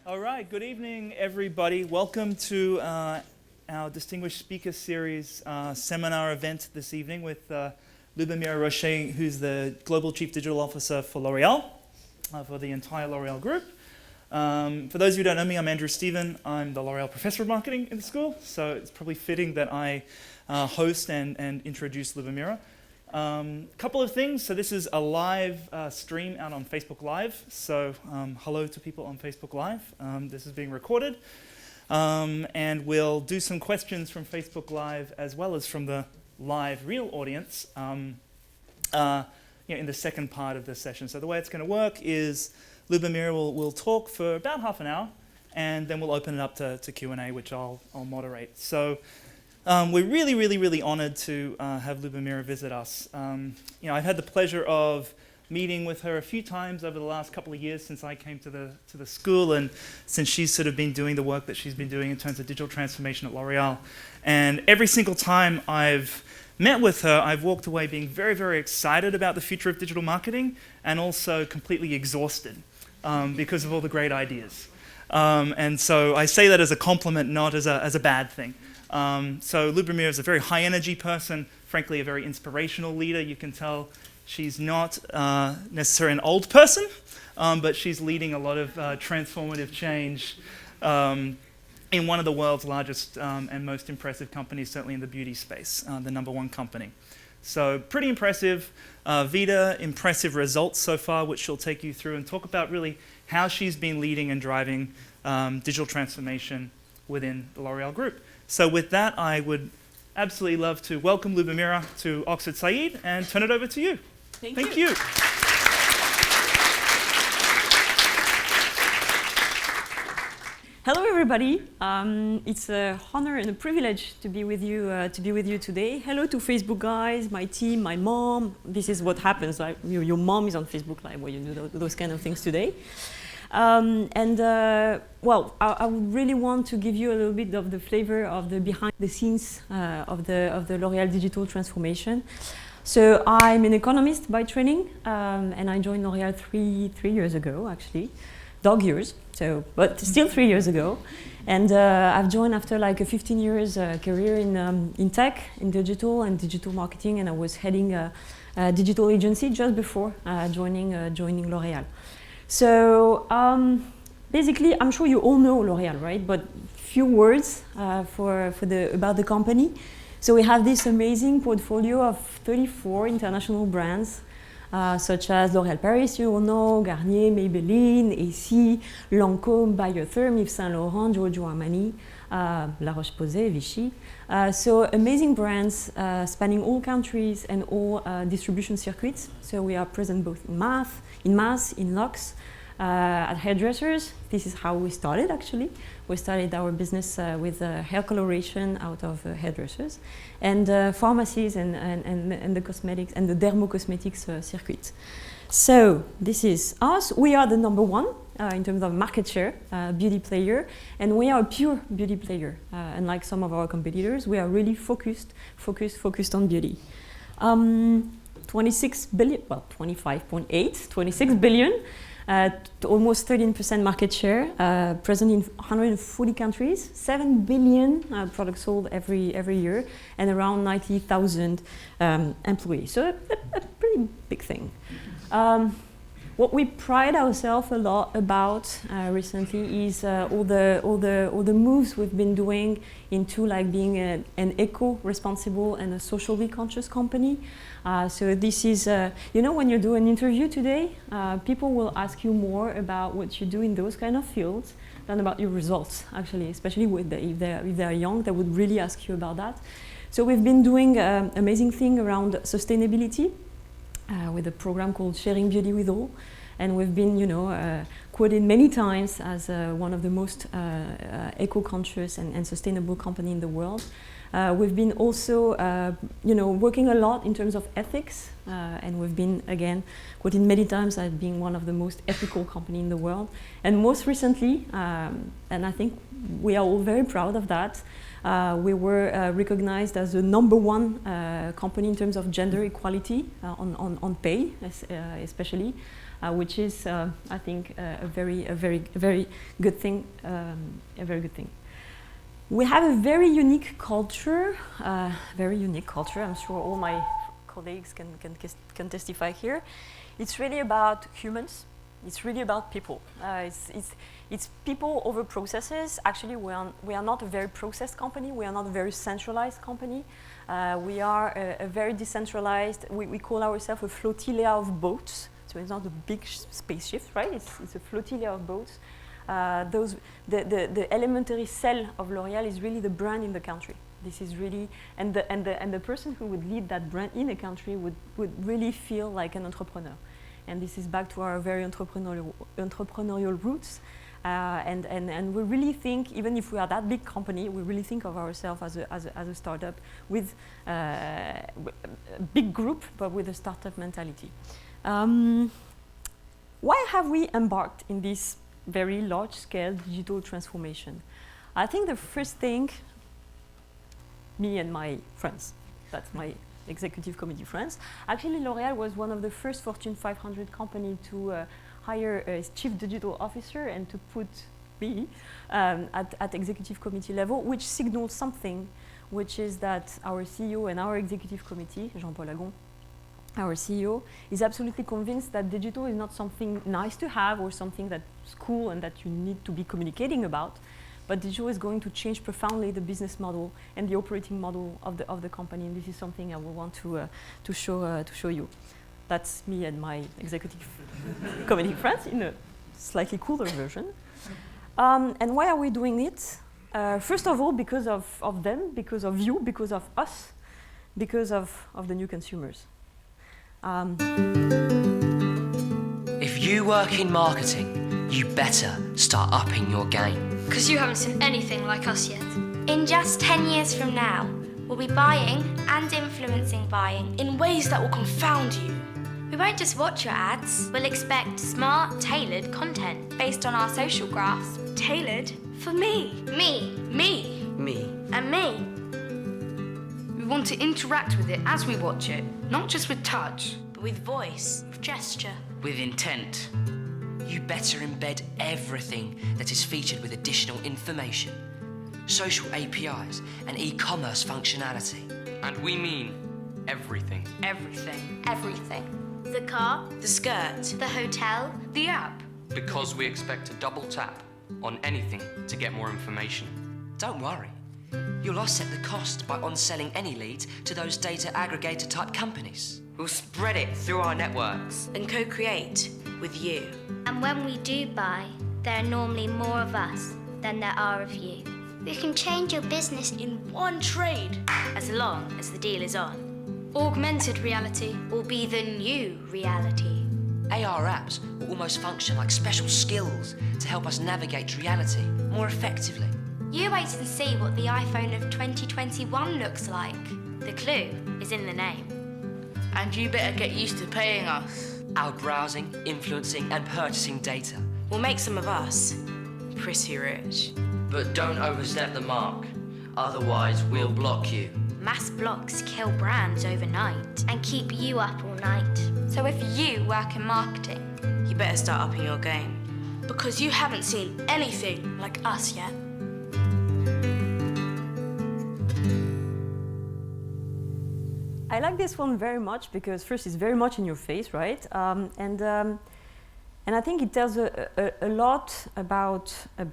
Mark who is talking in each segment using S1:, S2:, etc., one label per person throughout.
S1: All right, good evening, everybody. Welcome to our Distinguished Speaker Series seminar event this evening with Lubomira Rochet, who's the Global Chief Digital Officer for L'Oreal, for the entire L'Oreal group. For those who don't know me, I'm Andrew Stephen. I'm the L'Oreal Professor of Marketing in the school, so it's probably fitting that I host and introduce Lubomira. Couple of things. So this is a live stream out on Facebook Live. So hello to people on Facebook Live. This is being recorded. And we'll do some questions from Facebook Live as well as from the live real audience in the second part of this session. So the way it's going to work is Lubomira will talk for about half an hour, and then we'll open it up to Q&A, which I'll moderate. So we're really honored to have Lubomira visit us. I've had the pleasure of meeting with her a few times over the last couple of years since I came to the school, and since she's sort of been doing the work that she's been doing in terms of digital transformation at L'Oreal. And every single time I've met with her, I've walked away being very excited about the future of digital marketing, and also completely exhausted because of all the great ideas. And so I say that as a compliment, not as a bad thing. So Lubomira is a very high energy person, frankly a very inspirational leader. You can tell she's not necessarily an old person, but she's leading a lot of transformative change in one of the world's largest and most impressive companies, certainly in the beauty space, the #1 company. So pretty impressive. Vida, impressive results so far, which she'll take you through and talk about really how she's been leading and driving digital transformation within the L'Oreal group. So with that, I would absolutely love to welcome Lubomira to Oxford Saïd and turn it over to you. Thank you.
S2: Hello, everybody. It's an honor and a privilege to be with you today. Hello to Facebook guys, my team, my mom. This is what happens. Like your mom is on Facebook Live where you do those kind of things today. I really want to give you a little bit of the flavor of the behind the scenes of the L'Oreal digital transformation. So I'm an economist by training, and I joined L'Oreal three years ago, actually, dog years. But still 3 years ago, and I've joined after like a 15 years career in tech, in digital marketing, and I was heading a digital agency just before joining L'Oreal. So basically, I'm sure you all know L'Oreal, right? But few words about the company. So we have this amazing portfolio of 34 international brands, such as L'Oréal Paris, you all know, Garnier, Maybelline, AC, Lancôme, Biotherm, Yves Saint Laurent, Giorgio Armani, La Roche-Posay, Vichy. So amazing brands spanning all countries and all distribution circuits. So we are present both in mass, in luxe, at hairdressers. This is how we started, actually. We started our business with hair coloration out of hairdressers, and pharmacies and the cosmetics and the dermocosmetics circuit. So this is us. We are the #1 in terms of market share, beauty player, and we are a pure beauty player. Unlike some of our competitors, we are really focused on beauty. 26 billion, well, 25.8, 26 billion. Almost 13% market share, present in 140 countries, 7 billion products sold every year, and around 90,000 employees. So a pretty big thing. What we pride ourselves a lot about recently is all the moves we've been doing into like being an eco-responsible and a socially conscious company. So this is, when you do an interview today, people will ask you more about what you do in those kind of fields than about your results, actually, especially if they're young, they would really ask you about that. So we've been doing amazing thing around sustainability with a program called Sharing Beauty with All. And we've been, quoted many times as one of the most eco-conscious and sustainable company in the world. We've been also, working a lot in terms of ethics, and we've been, again, quoted many times as being one of the most ethical company in the world. And most recently, and I think we are all very proud of that, We were recognized as the #1 company in terms of gender equality on pay, especially, which is, I think, a very good thing. A very good thing. We have a very unique culture. I'm sure all my colleagues can testify here. It's really about humans. It's really about people. It's people over processes. Actually, we are not a very processed company. We are not a very centralized company. We are a very decentralized. We call ourselves a flotilla of boats. So it's not a big spaceship, right? It's a flotilla of boats. The elementary cell of L'Oréal is really the brand in the country. This is really, and the person who would lead that brand in a country would really feel like an entrepreneur. And this is back to our very entrepreneurial roots. And we really think, even if we are that big company, we really think of ourselves as a startup with a big group, but with a startup mentality. Why have we embarked in this very large-scale digital transformation? I think the first thing, me and my friends, that's my executive committee friends. Actually, L'Oréal was one of the first Fortune 500 companies to hire a chief digital officer and to put me at executive committee level, which signals something, which is that our CEO and our executive committee, Jean-Paul Agon, our CEO, is absolutely convinced that digital is not something nice to have or something that's cool and that you need to be communicating about, but digital is going to change profoundly the business model and the operating model of the company, and this is something I will want to show you. That's me and my executive committee friends in a slightly cooler version. And why are we doing it? First of all, because of them, because of you, because of us, because of the new consumers.
S3: If you work in marketing, you better start upping your game.
S4: Because you haven't seen anything like us yet.
S5: In just 10 years from now, we'll be buying and influencing buying
S4: In ways that will confound you.
S5: We won't just watch your ads, we'll expect smart, tailored content based on our social graphs.
S4: Tailored for me.
S5: Me.
S4: Me.
S3: Me.
S5: And me.
S4: We want to interact with it as we watch it. Not just with touch.
S5: But with voice, with gesture.
S3: With intent. You better embed everything that is featured with additional information, social APIs, and e-commerce functionality.
S6: And we mean everything.
S4: Everything.
S5: Everything. The car,
S4: The skirt.
S5: the hotel,
S4: The app.
S6: Because we expect to double tap on anything to get more information.
S3: Don't worry. You'll offset the cost by on-selling any leads to those data aggregator type companies.
S4: We'll spread it through our networks. And co-create with you.
S5: and when we do buy, there are normally more of us than there are of you.
S7: We can change your business
S4: In one trade.
S5: As long as the deal is on.
S4: Augmented reality.
S5: Will be the new reality.
S3: AR apps will almost function like special skills to help us navigate reality more effectively.
S5: You wait and see what the iPhone of 2021 looks like. The clue is in the name.
S4: And you better get used to paying us.
S3: Our browsing, influencing, and purchasing data.
S4: We'll make some of us pretty rich.
S3: But don't overstep the mark, otherwise we'll block you.
S5: Mass blocks kill brands overnight and keep you up all night. So if you work in marketing,
S4: You better start upping your game. Because you haven't seen anything like us yet.
S2: I like this one very much because first it's very much in your face, right? And I think it tells a lot about the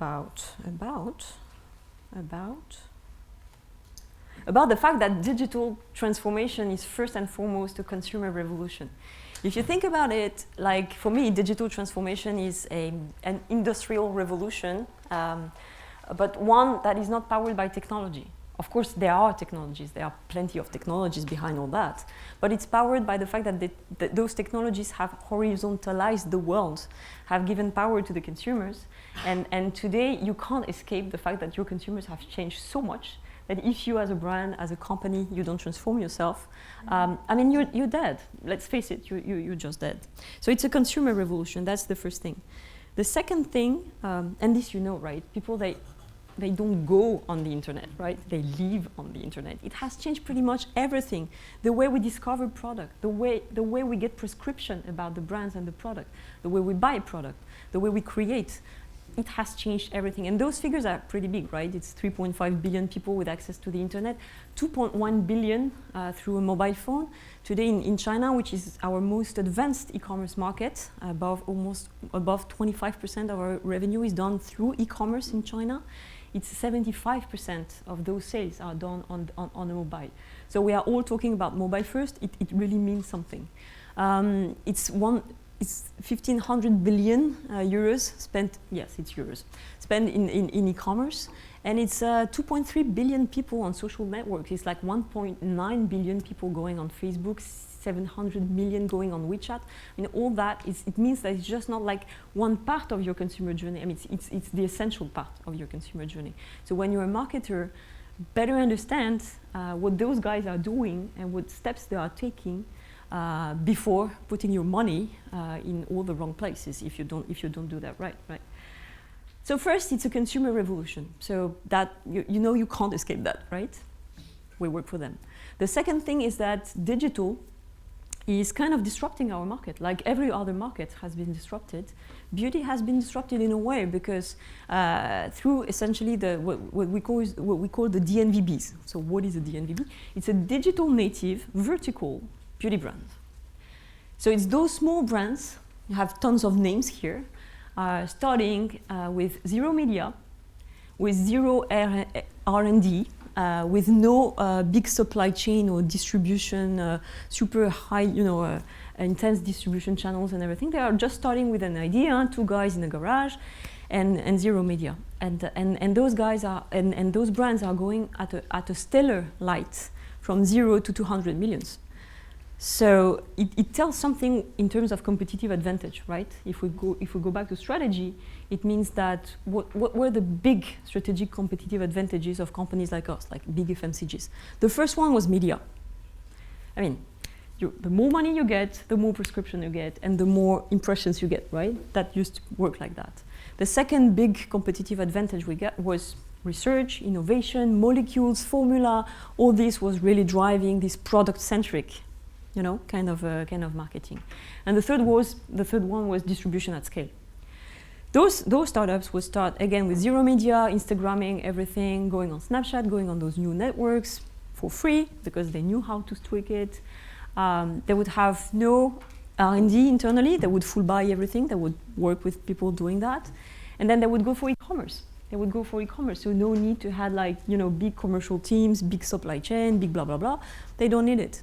S2: fact that digital transformation is first and foremost a consumer revolution. If you think about it, like for me, digital transformation is an industrial revolution, but one that is not powered by technology. Of course, there are technologies, there are plenty of technologies behind all that, but it's powered by the fact that those technologies have horizontalized the world, have given power to the consumers, and today you can't escape the fact that your consumers have changed so much that if you as a brand, as a company, you don't transform yourself, I mean, you're dead. Let's face it, you're just dead. So it's a consumer revolution, that's the first thing. The second thing, and this you know, right? People, they don't go on the internet, right? They live on the internet. It has changed pretty much everything. The way we discover product, the way we get prescription about the brands and the product, the way we buy product, the way we create. It has changed everything. And those figures are pretty big, right? It's 3.5 billion people with access to the internet, 2.1 billion through a mobile phone. Today in China, which is our most advanced e-commerce market, above 25% of our revenue is done through e-commerce in China. It's 75% of those sales are done on a mobile. So we are all talking about mobile first. It really means something. It's 1,500 billion euros spent, yes, it's euros, spent in e-commerce. And it's 2.3 billion people on social networks. It's like 1.9 billion people going on Facebook, 700 million going on WeChat. I mean, all that, it means that it's just not like one part of your consumer journey. I mean, it's the essential part of your consumer journey. So when you're a marketer, better understand what those guys are doing and what steps they are taking before putting your money in all the wrong places if you don't do that right. So first, it's a consumer revolution. So that you know you can't escape that, right? We work for them. The second thing is that digital is kind of disrupting our market, like every other market has been disrupted. Beauty has been disrupted in a way because through essentially what we call the DNVBs. So what is a DNVB? It's a digital native vertical beauty brand. So it's those small brands, you have tons of names here, starting with zero media, with zero R&D, with no big supply chain or distribution, super high, intense distribution channels and everything. They are just starting with an idea, two guys in a garage, and zero media. And those guys are, and those brands are going at a stellar light from 0 to 200 millions. So it tells something in terms of competitive advantage, right? If we go back to strategy, it means that what were the big strategic competitive advantages of companies like us, like big FMCGs? The first one was media. I mean, the more money you get, the more prescription you get, and the more impressions you get, right? That used to work like that. The second big competitive advantage we got was research, innovation, molecules, formula. All this was really driving this product-centric kind of marketing. And the third one was distribution at scale. Those startups would start again with zero media, Instagramming everything, going on Snapchat, going on those new networks for free because they knew how to tweak it. They would have no R&D internally. They would full buy everything. They would work with people doing that, and then they would go for e-commerce. So no need to have big commercial teams, big supply chain, big blah blah blah. They don't need it.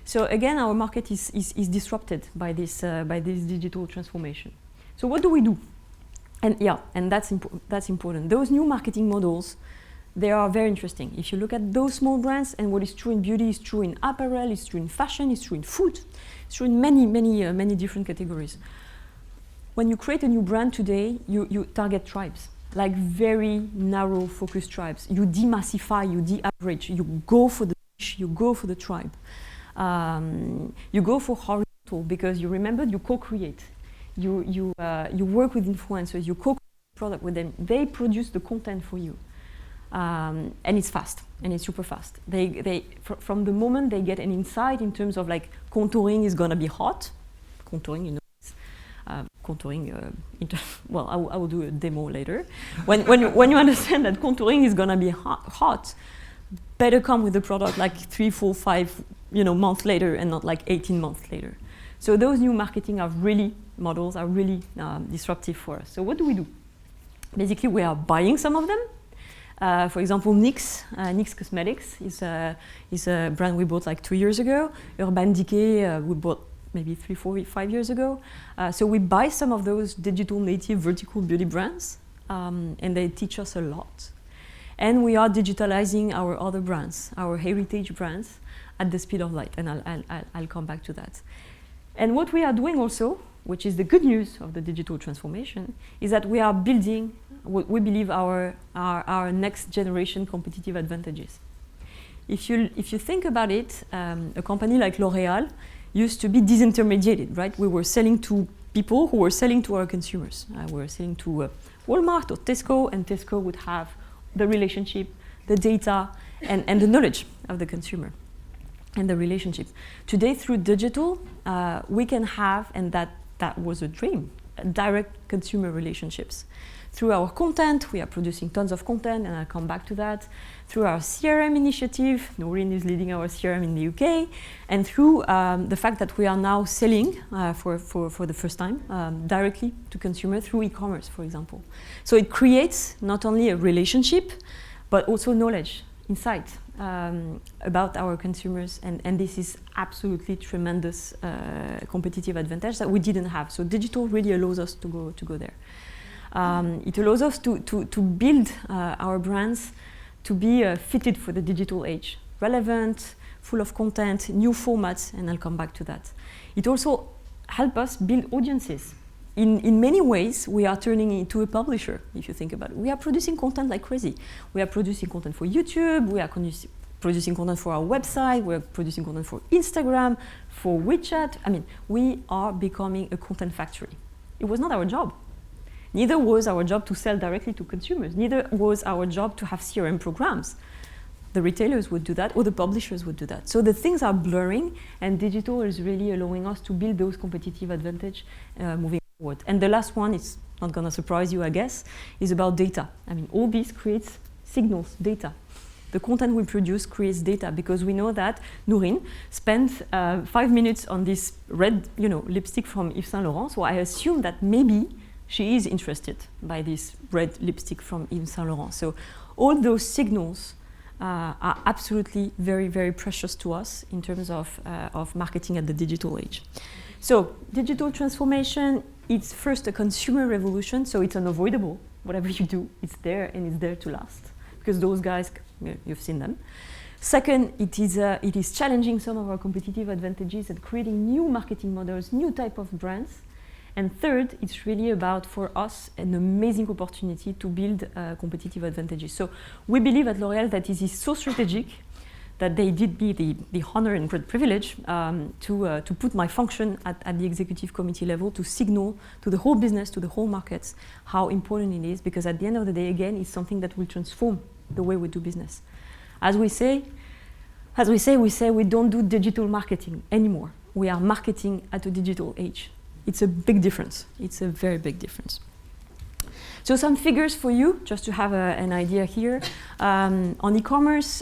S2: So again, our market is disrupted by this digital transformation. So what do we do? And that's important. Those new marketing models, they are very interesting. If you look at those small brands, and what is true in beauty is true in apparel, it's true in fashion, it's true in food, it's true in many different categories. When you create a new brand today, you target tribes, like very narrow focused tribes. You demassify, you de-average, you go for the niche, you go for the tribe. You go for horizontal because you remember you co-create. You work with influencers, you co-create product with them. They produce the content for you, and it's fast and it's super fast. From the moment they get an insight in terms of like contouring is gonna be hot, contouring, well, I will do a demo later. When you understand that contouring is gonna be hot, better come with the product like 3, 4, 5 months later and not like 18 months later. So those new marketing models are really disruptive for us. So what do we do? Basically, we are buying some of them. For example, NYX Cosmetics is a brand we bought like 2 years ago. Urban Decay we bought maybe 3, 4, 5 years ago. So we buy some of those digital native vertical beauty brands, and they teach us a lot. And we are digitalizing our other brands, our heritage brands, at the speed of light, and I'll come back to that. And what we are doing also, which is the good news of the digital transformation, is that we are building what we believe our next generation competitive advantages. If you think about it, a company like L'Oréal used to be disintermediated, right? We were selling to people who were selling to our consumers. We were selling to Walmart or Tesco, and Tesco would have the relationship, the data, and the knowledge of the consumer and the relationships. Today, through digital, we can have, and that was a dream, direct consumer relationships. Through our content, we are producing tons of content, and I'll come back to that. Through our CRM initiative, Noreen is leading our CRM in the UK, and through the fact that we are now selling for the first time directly to consumer through e-commerce, for example. So it creates not only a relationship, but also knowledge, insight about our consumers, and this is absolutely tremendous competitive advantage that we didn't have. So digital really allows us to go there. It allows us to build our brands to be fitted for the digital age, relevant, full of content, new formats, and I'll come back to that. It also helps us build audiences. In many ways, we are turning into a publisher, if you think about it. We are producing content like crazy. We are producing content for YouTube, we are producing content for our website, we are producing content for Instagram, for WeChat. I mean, we are becoming a content factory. It was not our job. Neither was our job to sell directly to consumers. Neither was our job to have CRM programs. The retailers would do that, or the publishers would do that. So the things are blurring, and digital is really allowing us to build those competitive advantage moving forward. And the last one, it's not going to surprise you, I guess, is about data. I mean, all this creates signals, data. The content we produce creates data, because we know that Noreen spent 5 minutes on this red, lipstick from Yves Saint Laurent. So I assume that maybe she is interested by this red lipstick from Yves Saint Laurent. So all those signals are absolutely very, very precious to us in terms of marketing at the digital age. So digital transformation, it's first a consumer revolution, so it's unavoidable. Whatever you do, it's there, and it's there to last, because those guys, you've seen them. Second, it is challenging some of our competitive advantages and creating new marketing models, new type of brands. And third, it's really about, for us, an amazing opportunity to build competitive advantages. So we believe at L'Oréal that it is so strategic that they did me the honor and great privilege to put my function at the executive committee level to signal to the whole business, to the whole markets, how important it is, because at the end of the day, again, it's something that will transform the way we do business. As we say we don't do digital marketing anymore. We are marketing at a digital age. It's a big difference. It's a very big difference. So some figures for you, just to have an idea here. On e-commerce,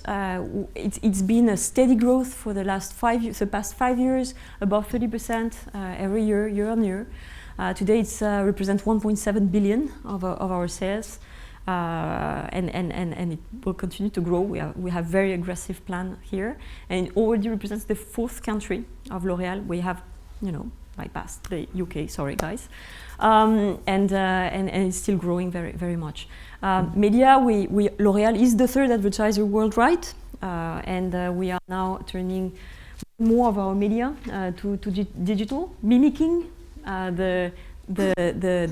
S2: it's been a steady growth for the past 5 years, above 30% every year on year. Today it represents 1.7 billion of our sales, and it will continue to grow. We have very aggressive plan here, and it already represents the 4th country of L'Oréal. We have, bypassed the UK, sorry guys, and it's still growing very, very much. Media, L'Oréal is the 3rd advertiser worldwide, and we are now turning more of our media to digital, mimicking the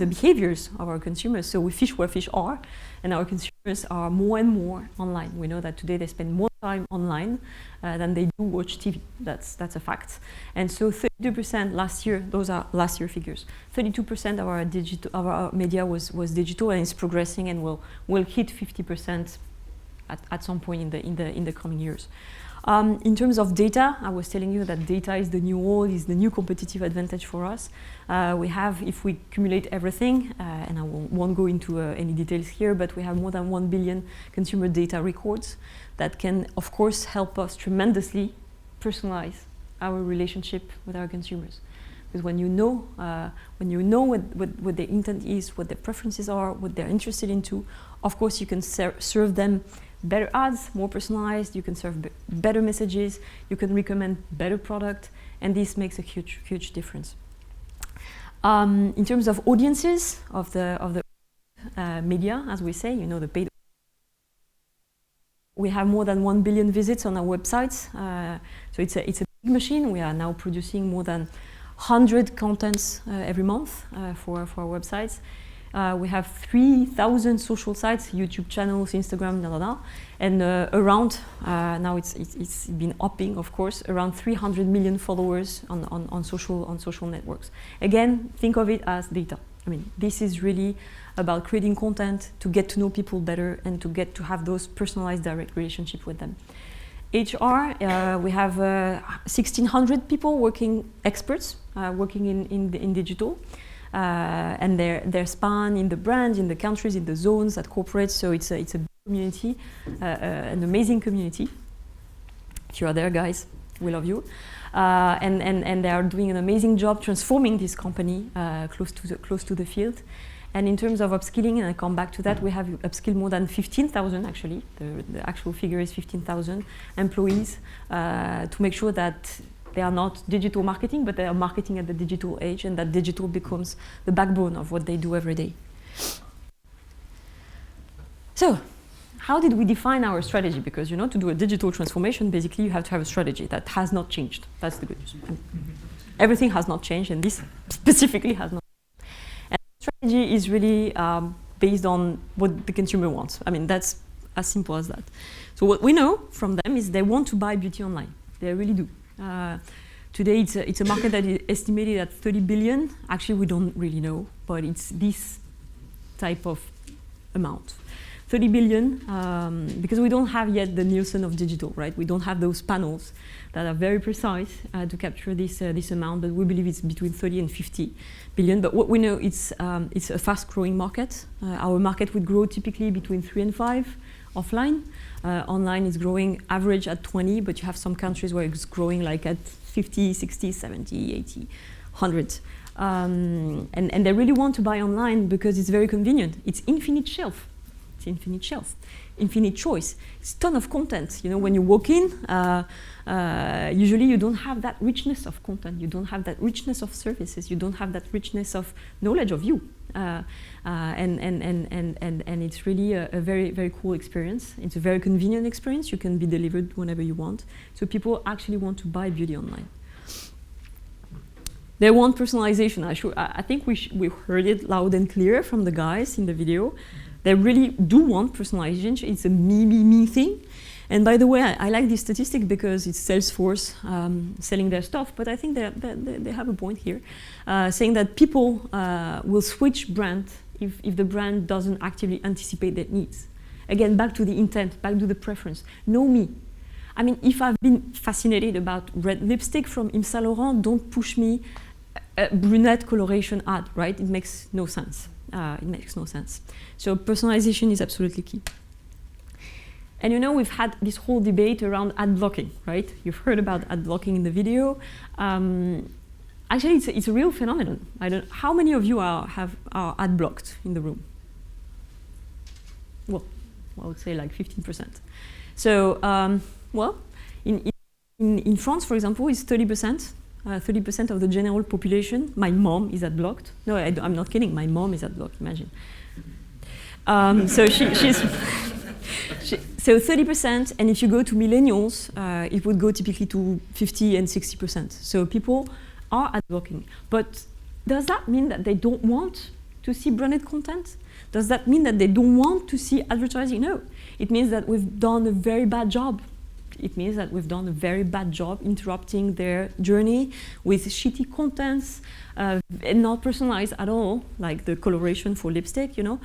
S2: behaviors of our consumers. So we fish where fish are, and our consumers are more and more online. We know that today they spend more time online than they do watch TV. That's a fact. And so 32% last year, those are last year figures. 32% of our media was digital, and it's progressing, and will hit 50% at some point in the coming years. In terms of data, I was telling you that data is the new oil, is the new competitive advantage for us. We have, if we accumulate everything, and I won't go into any details here, but we have more than 1 billion consumer data records that can, of course, help us tremendously personalize our relationship with our consumers. Because when you know what their intent is, what their preferences are, what they're interested into, of course you can serve them better ads, more personalized, you can serve better messages, you can recommend better product, and this makes a huge, huge difference. In terms of audiences of the media, as we say, the paid. We have more than 1 billion visits on our websites, so it's a big machine. We are now producing more than 100 contents every month for our websites. We have 3,000 social sites, YouTube channels, Instagram, and around, now it's been upping, of course, around 300 million followers on social networks. Again, think of it as data. I mean, this is really about creating content to get to know people better and to get to have those personalized direct relationship with them. HR, we have 1,600 people experts working in digital, and they're span in the brand, in the countries, in the zones, at corporates. So it's a big community, an amazing community. If you are there, guys, we love you. And they are doing an amazing job transforming this company close to the field. And in terms of upskilling, and I come back to that, we have upskilled more than 15,000 actually. The actual figure is 15,000 employees to make sure that they are not digital marketing, but they are marketing at the digital age, and that digital becomes the backbone of what they do every day. So, how did we define our strategy? Because, you know, to do a digital transformation, basically you have to have a strategy that has not changed. That's the good news. Everything has not changed, and this specifically has not. And the strategy is really based on what the consumer wants. I mean, that's as simple as that. So what we know from them is they want to buy beauty online. They really do. Today it's a market that is estimated at 30 billion. Actually, we don't really know, but it's this type of amount. 30 billion, because we don't have yet the Nielsen of digital, right? We don't have those panels that are very precise to capture this amount, but we believe it's between 30 and 50 billion. But what we know, it's a fast-growing market. Our market would grow typically between 3 and 5 offline. Online is growing average at 20, but you have some countries where it's growing like at 50, 60, 70, 80, 100. And they really want to buy online because it's very convenient. It's infinite shelf. It's infinite shelf, infinite choice. It's a ton of content. You know, when you walk in, usually you don't have that richness of content. You don't have that richness of services. You don't have that richness of knowledge of you. And it's really a very, very cool experience. It's a very convenient experience. You can be delivered whenever you want. So people actually want to buy beauty online. They want personalization. I think we heard it loud and clear from the guys in the video. They really do want personalization. It's a me thing. And by the way, I like this statistic because it's Salesforce selling their stuff, but I think they have a point here, saying that people will switch brand if the brand doesn't actively anticipate their needs. Again, back to the intent, back to the preference. Know me. I mean, if I've been fascinated about red lipstick from Yves Saint Laurent, don't push me a brunette coloration ad, right? It makes no sense. It makes no sense. So personalization is absolutely key. And you know, we've had this whole debate around ad blocking, right? You've heard about ad blocking in the video. Actually, it's a real phenomenon. How many of you are ad blocked in the room? Well, I would say like 15%. So, well, in France, for example, it's 30%. 30% of the general population. My mom is ad blocked. No, I'm not kidding. My mom is ad blocked. Imagine. So she's so 30%, and if you go to millennials, it would go typically to 50 and 60%. So people are ad blocking. But does that mean that they don't want to see branded content? Does that mean that they don't want to see advertising? No. It means that we've done a very bad job. It means that we've done a very bad job interrupting their journey with shitty contents and not personalized at all, like the coloration for lipstick, you know.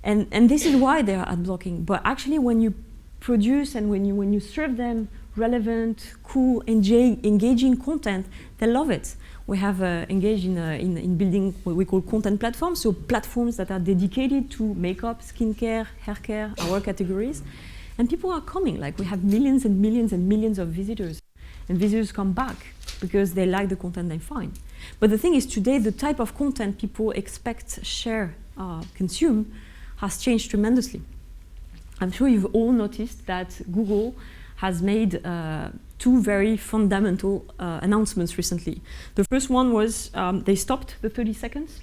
S2: And this is why they are ad blocking. But actually, when you produce and when you serve them relevant, cool, engaging content, they love it. We have engaged in building what we call content platforms, so platforms that are dedicated to makeup, skincare, hair care, our categories. And people are coming, like we have millions and millions and millions of visitors. And visitors come back because they like the content they find. But the thing is, today, the type of content people expect, share, consume has changed tremendously. I'm sure you've all noticed that Google has made two very fundamental announcements recently. The first one was they stopped the 30 seconds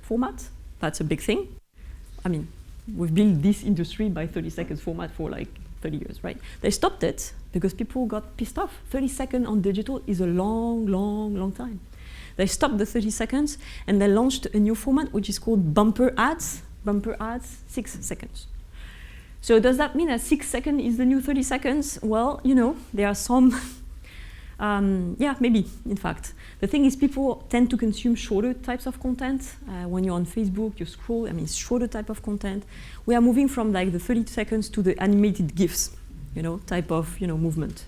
S2: format. That's a big thing. I mean, we've built this industry by 30 seconds format for like 30 years, right? They stopped it because people got pissed off. 30 seconds on digital is a long, long, long time. They stopped the 30 seconds and they launched a new format which is called bumper ads. Bumper ads, 6 seconds. So does that mean that 6 seconds is the new 30 seconds? Well, you know, there are some Yeah, maybe, in fact. The thing is, people tend to consume shorter types of content. When you're on Facebook, you scroll, it's shorter type of content. We are moving from like the 30 seconds to the animated GIFs, type of, movement.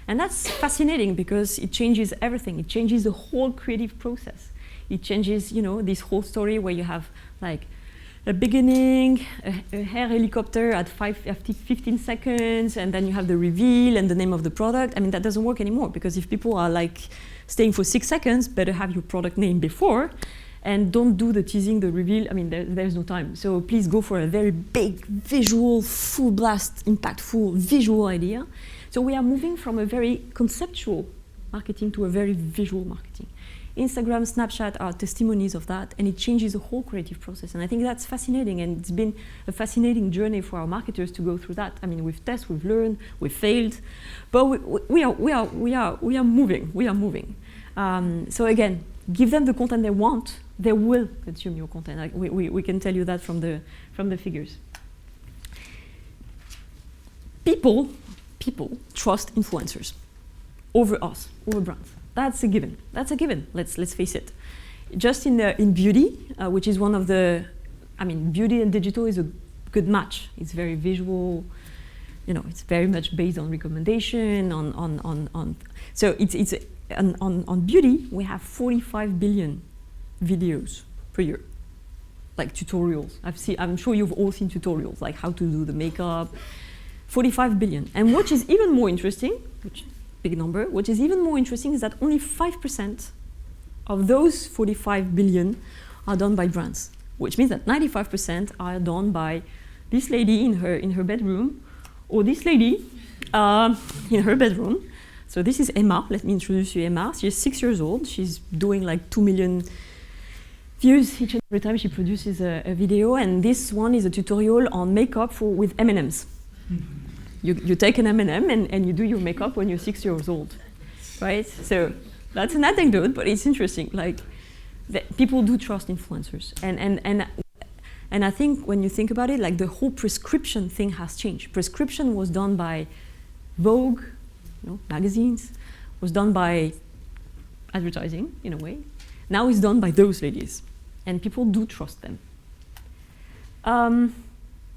S2: And that's fascinating because it changes everything. It changes the whole creative process. It changes, this whole story where you have like a beginning, a hair helicopter at 15 seconds, and then you have the reveal and the name of the product. That doesn't work anymore because if people are like staying for 6 seconds, better have your product name before, and don't do the teasing, the reveal. There's no time. So please go for a very big, visual, full blast, impactful visual idea. So we are moving from a very conceptual marketing to a very visual marketing. Instagram, Snapchat are testimonies of that, and it changes the whole creative process. And I think that's fascinating, and it's been a fascinating journey for our marketers to go through that. We've tested, we've learned, we've failed, but we are moving. So again, give them the content they want, they will consume your content. We can tell you that from the figures. People trust influencers over us, over brands. That's a given. Let's face it. Just in beauty, which is one of the, beauty and digital is a good match. It's very visual. It's very much based on recommendation. So it's on beauty. We have 45 billion videos per year, like tutorials. I'm sure you've all seen tutorials, like how to do the makeup. 45 billion. And what is even more interesting, big number, what is even more interesting is that only 5% of those 45 billion are done by brands, which means that 95% are done by this lady in her bedroom, or this lady in her bedroom. So this is Emma. Let me introduce you Emma. She's 6 years old. She's doing like 2 million views each and every time she produces a video, and this one is a tutorial on makeup with M&Ms. You take an M&M and you do your makeup when you're 6 years old, right? So that's an anecdote, but it's interesting. Like, people do trust influencers, and I think when you think about it, like the whole prescription thing has changed. Prescription was done by Vogue, magazines, was done by advertising in a way. Now it's done by those ladies, and people do trust them.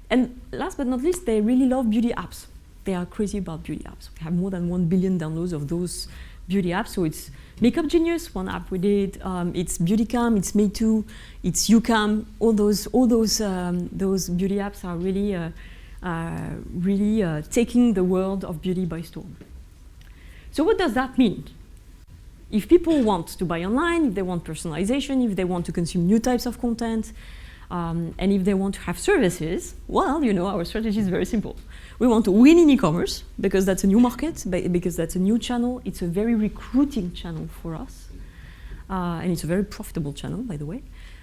S2: And last but not least, they really love beauty apps. They are crazy about beauty apps. We have more than 1 billion downloads of those beauty apps. So it's Makeup Genius, one app we did. It's Beautycam, it's Me Too, it's YouCam. All those beauty apps are really taking the world of beauty by storm. So what does that mean? If people want to buy online, if they want personalization, if they want to consume new types of content, and if they want to have services, well, our strategy is very simple. We want to win in e-commerce because that's a new market, because that's a new channel. It's a very recruiting channel for us, and it's a very profitable channel, by the way.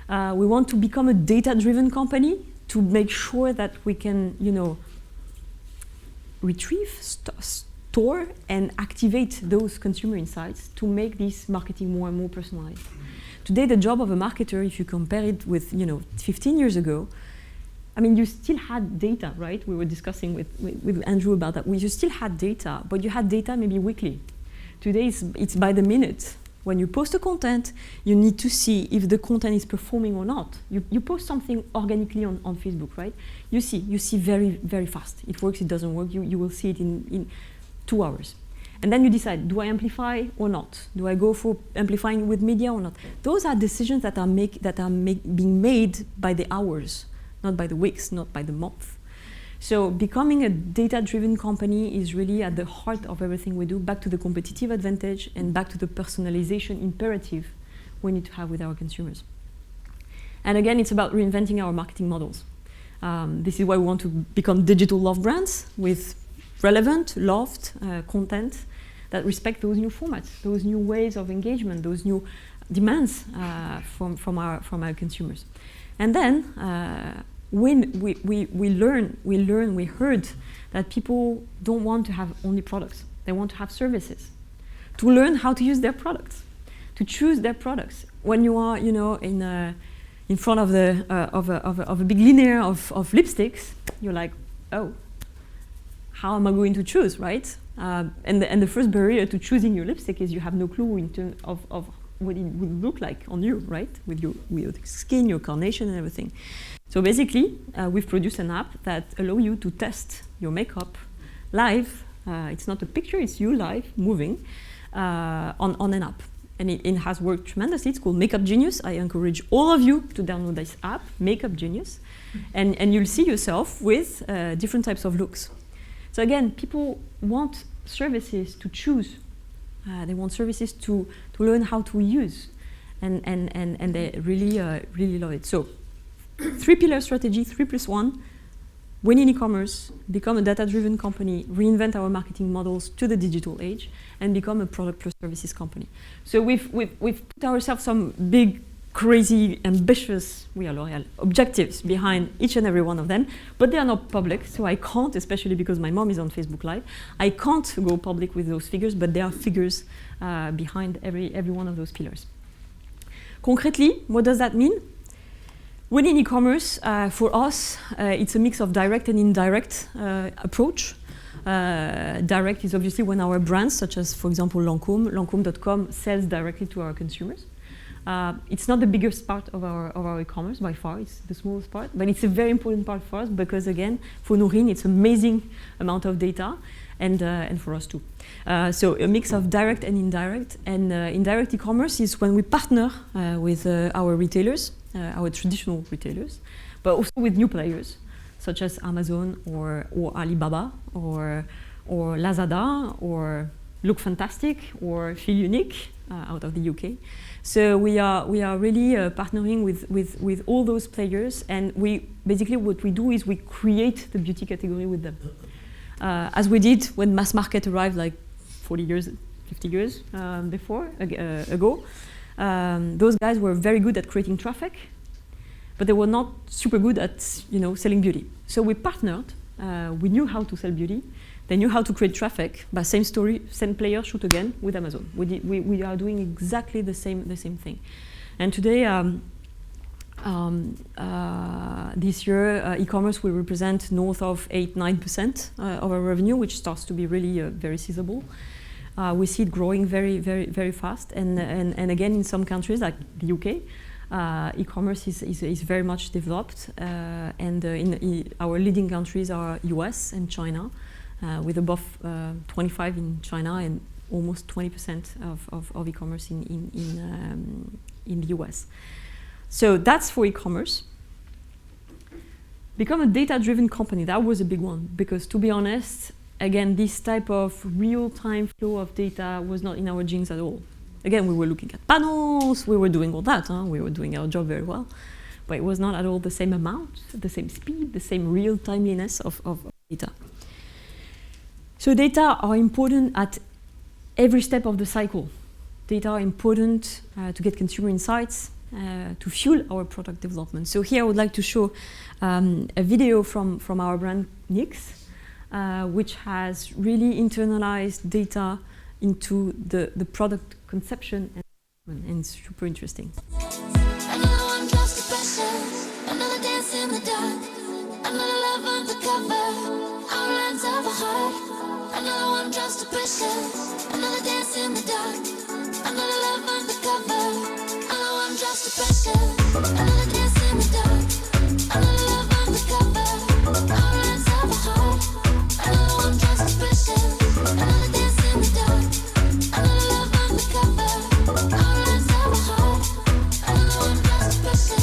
S2: We want to become a data-driven company to make sure that we can, retrieve, store, and activate those consumer insights to make this marketing more and more personalized. Today, the job of a marketer, if you compare it with 15 years ago, you still had data, right? We were discussing with Andrew about that. You still had data, but you had data maybe weekly. Today, it's by the minute. When you post a content, you need to see if the content is performing or not. You post something organically on Facebook, right? You see very, very fast. It works, it doesn't work. You will see it in 2 hours. And then you decide, do I amplify or not? Do I go for amplifying with media or not? Those are decisions that are being made by the hours, not by the weeks, not by the month. So becoming a data-driven company is really at the heart of everything we do, back to the competitive advantage and back to the personalization imperative we need to have with our consumers. And again, it's about reinventing our marketing models. This is why we want to become digital love brands with relevant, loved content that respect those new formats, those new ways of engagement, those new demands from our consumers. And then when we heard that people don't want to have only products, they want to have services, to learn how to use their products, to choose their products. When you are, in front of a big linear of lipsticks, you're like, oh, how am I going to choose, right? And the first barrier to choosing your lipstick is you have no clue in terms of what it would look like on you, right? With your skin, your carnation, and everything. So basically, we've produced an app that allows you to test your makeup live. It's not a picture, it's you live, moving, on an app. And it has worked tremendously. It's called Makeup Genius. I encourage all of you to download this app, Makeup Genius, and you'll see yourself with different types of looks. So again, people want services to choose. They want services to learn how to use, and they really love it. So, 3-pillar strategy, 3+1. Win in e-commerce, become a data-driven company, reinvent our marketing models to the digital age, and become a product plus services company. So we've put ourselves some big, crazy, ambitious, we are L'Oréal, objectives behind each and every one of them, but they are not public, so I can't, especially because my mom is on Facebook Live, I can't go public with those figures, but there are figures behind every one of those pillars. Concretely, what does that mean? Within e-commerce, for us, it's a mix of direct and indirect approach. Direct is obviously when our brands, such as, for example, Lancôme.com, sells directly to our consumers. It's not the biggest part of our e-commerce by far, it's the smallest part, but it's a very important part for us because, again, for Nourine, it's an amazing amount of data, and for us too. So a mix of direct and indirect. And indirect e-commerce is when we partner with our retailers, our traditional retailers, but also with new players, such as Amazon or Alibaba or Lazada or Look Fantastic or Feel Unique out of the UK. So we are really partnering with all those players, and we basically what we do is we create the beauty category with them. As we did when mass market arrived like 40 years, 50 years ago. Those guys were very good at creating traffic, but they were not super good at selling beauty. So we partnered. We knew how to sell beauty. They knew how to create traffic. But same story, same player, shoot again with Amazon. We are doing exactly the same thing. And today, this year, e-commerce will represent north of 8-9% of our revenue, which starts to be really very sizable. We see it growing very, very, very fast. And again, in some countries like the UK, e-commerce is very much developed. Our leading countries are US and China, with above 25 in China and almost 20% of e-commerce in the US. So that's for e-commerce. Become a data-driven company. That was a big one because, to be honest, again, this type of real-time flow of data was not in our genes at all. Again, we were looking at panels, we were doing all that, we were doing our job very well, but it was not at all the same amount, the same speed, the same real-timeliness of data. So data are important at every step of the cycle. Data are important to get consumer insights, to fuel our product development. So here I would like to show a video from our brand NYX, which has really internalized data into the product conception, and it's super interesting.
S8: Another one drops the pressure, another dance in the dark, another love undercover, our lines have a heart. Another one drops the pressure, another dance in the dark, another love undercover, another one drops the pressure, another dance in the dark, another love undercover, our lines have a heart. Another one drops the pressure, another dance in the dark, another love undercover, our lines have a heart. Another one drops the pressure.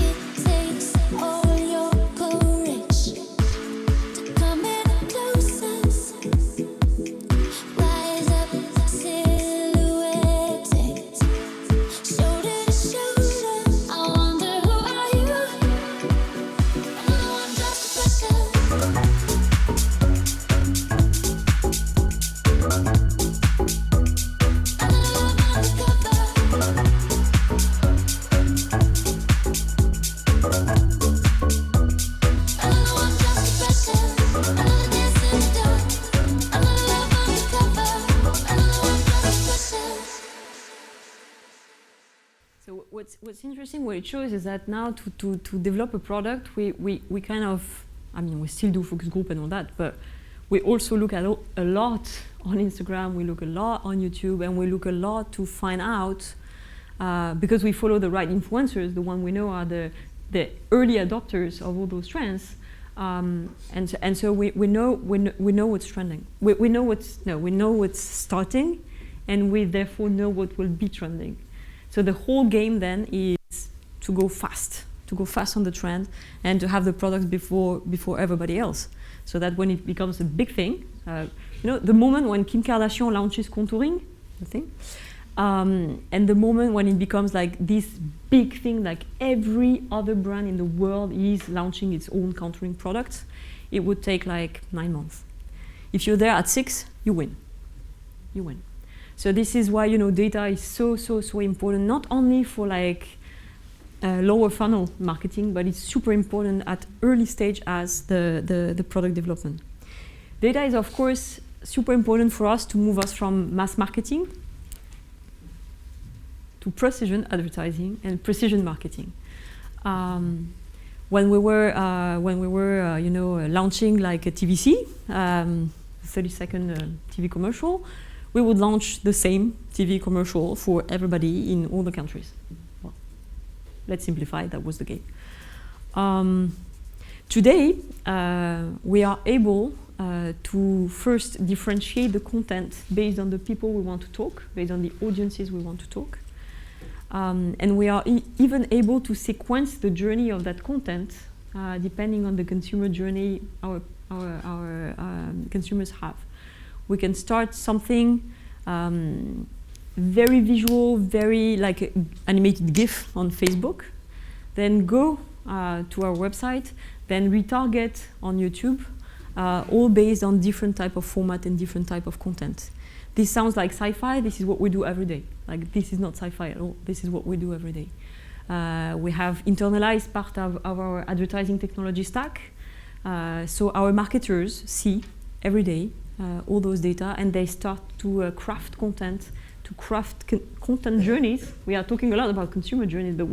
S8: It takes all your courage to come in closer. Rise up, silhouetted, shoulder to shoulder. I wonder who are you? Another one drops the pressure. Another love undercover. Another one drops the pressure. Another dance in the dark. Another love undercover. Another one drops the pressure.
S2: So what's interesting, what it shows is that now to develop a product, we kind of I mean, we still do focus group and all that, but we also look at a lot on Instagram, we look a lot on YouTube, and we look a lot to find out, because we follow the right influencers, the one we know are the early adopters of all those trends, and so we know what's trending. We know what's starting, and we therefore know what will be trending. So the whole game then is to go fast on the trend, and to have the products before everybody else, so that when it becomes a big thing, the moment when Kim Kardashian launches contouring, the thing, and the moment when it becomes like this big thing, like every other brand in the world is launching its own contouring products, it would take like 9 months. If you're there at 6, you win. You win. So this is why data is so important, not only for like lower funnel marketing, but it's super important at early stage as the product development. Data is of course super important for us to move us from mass marketing to precision advertising and precision marketing. When we were launching like a TVC, 30-second TV commercial, we would launch the same TV commercial for everybody in all the countries. Well, let's simplify, that was the game. Today, we are able to first differentiate the content based on the people we want to talk, based on the audiences we want to talk. And we are even able to sequence the journey of that content depending on the consumer journey our consumers have. We can start something very visual, very like an animated GIF on Facebook, then go to our website, then retarget on YouTube, all based on different type of format and different type of content. This sounds like sci-fi. This is what we do every day. Like, this is not sci-fi at all. This is what we do every day. We have internalized part of our advertising technology stack. So our marketers see every day all those data, and they start to craft content, to craft content journeys. We are talking a lot about consumer journeys, but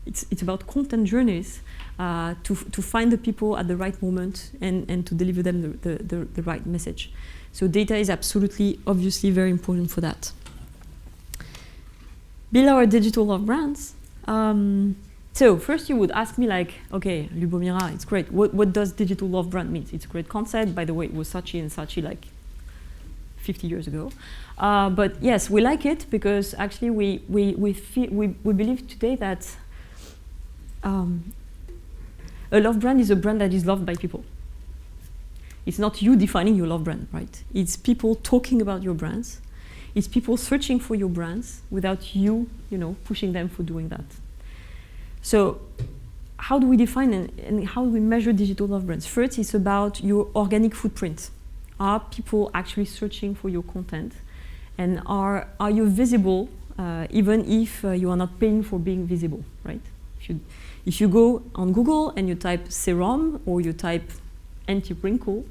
S2: it's about content journeys to find the people at the right moment and to deliver them the right message. So data is absolutely, obviously, very important for that. Build our digital love brands. So first you would ask me like, okay, Lubomira, it's great. What does digital love brand mean? It's a great concept. By the way, it was Sachi and Sachi like 50 years ago. But yes, we like it because actually we believe today that a love brand is a brand that is loved by people. It's not you defining your love brand, right? It's people talking about your brands. It's people searching for your brands without you, pushing them for doing that. So how do we define and how do we measure digital love brands? First, it's about your organic footprint. Are people actually searching for your content? And are you visible even if you are not paying for being visible, right? If you go on Google and you type serum or you type anti-wrinkle,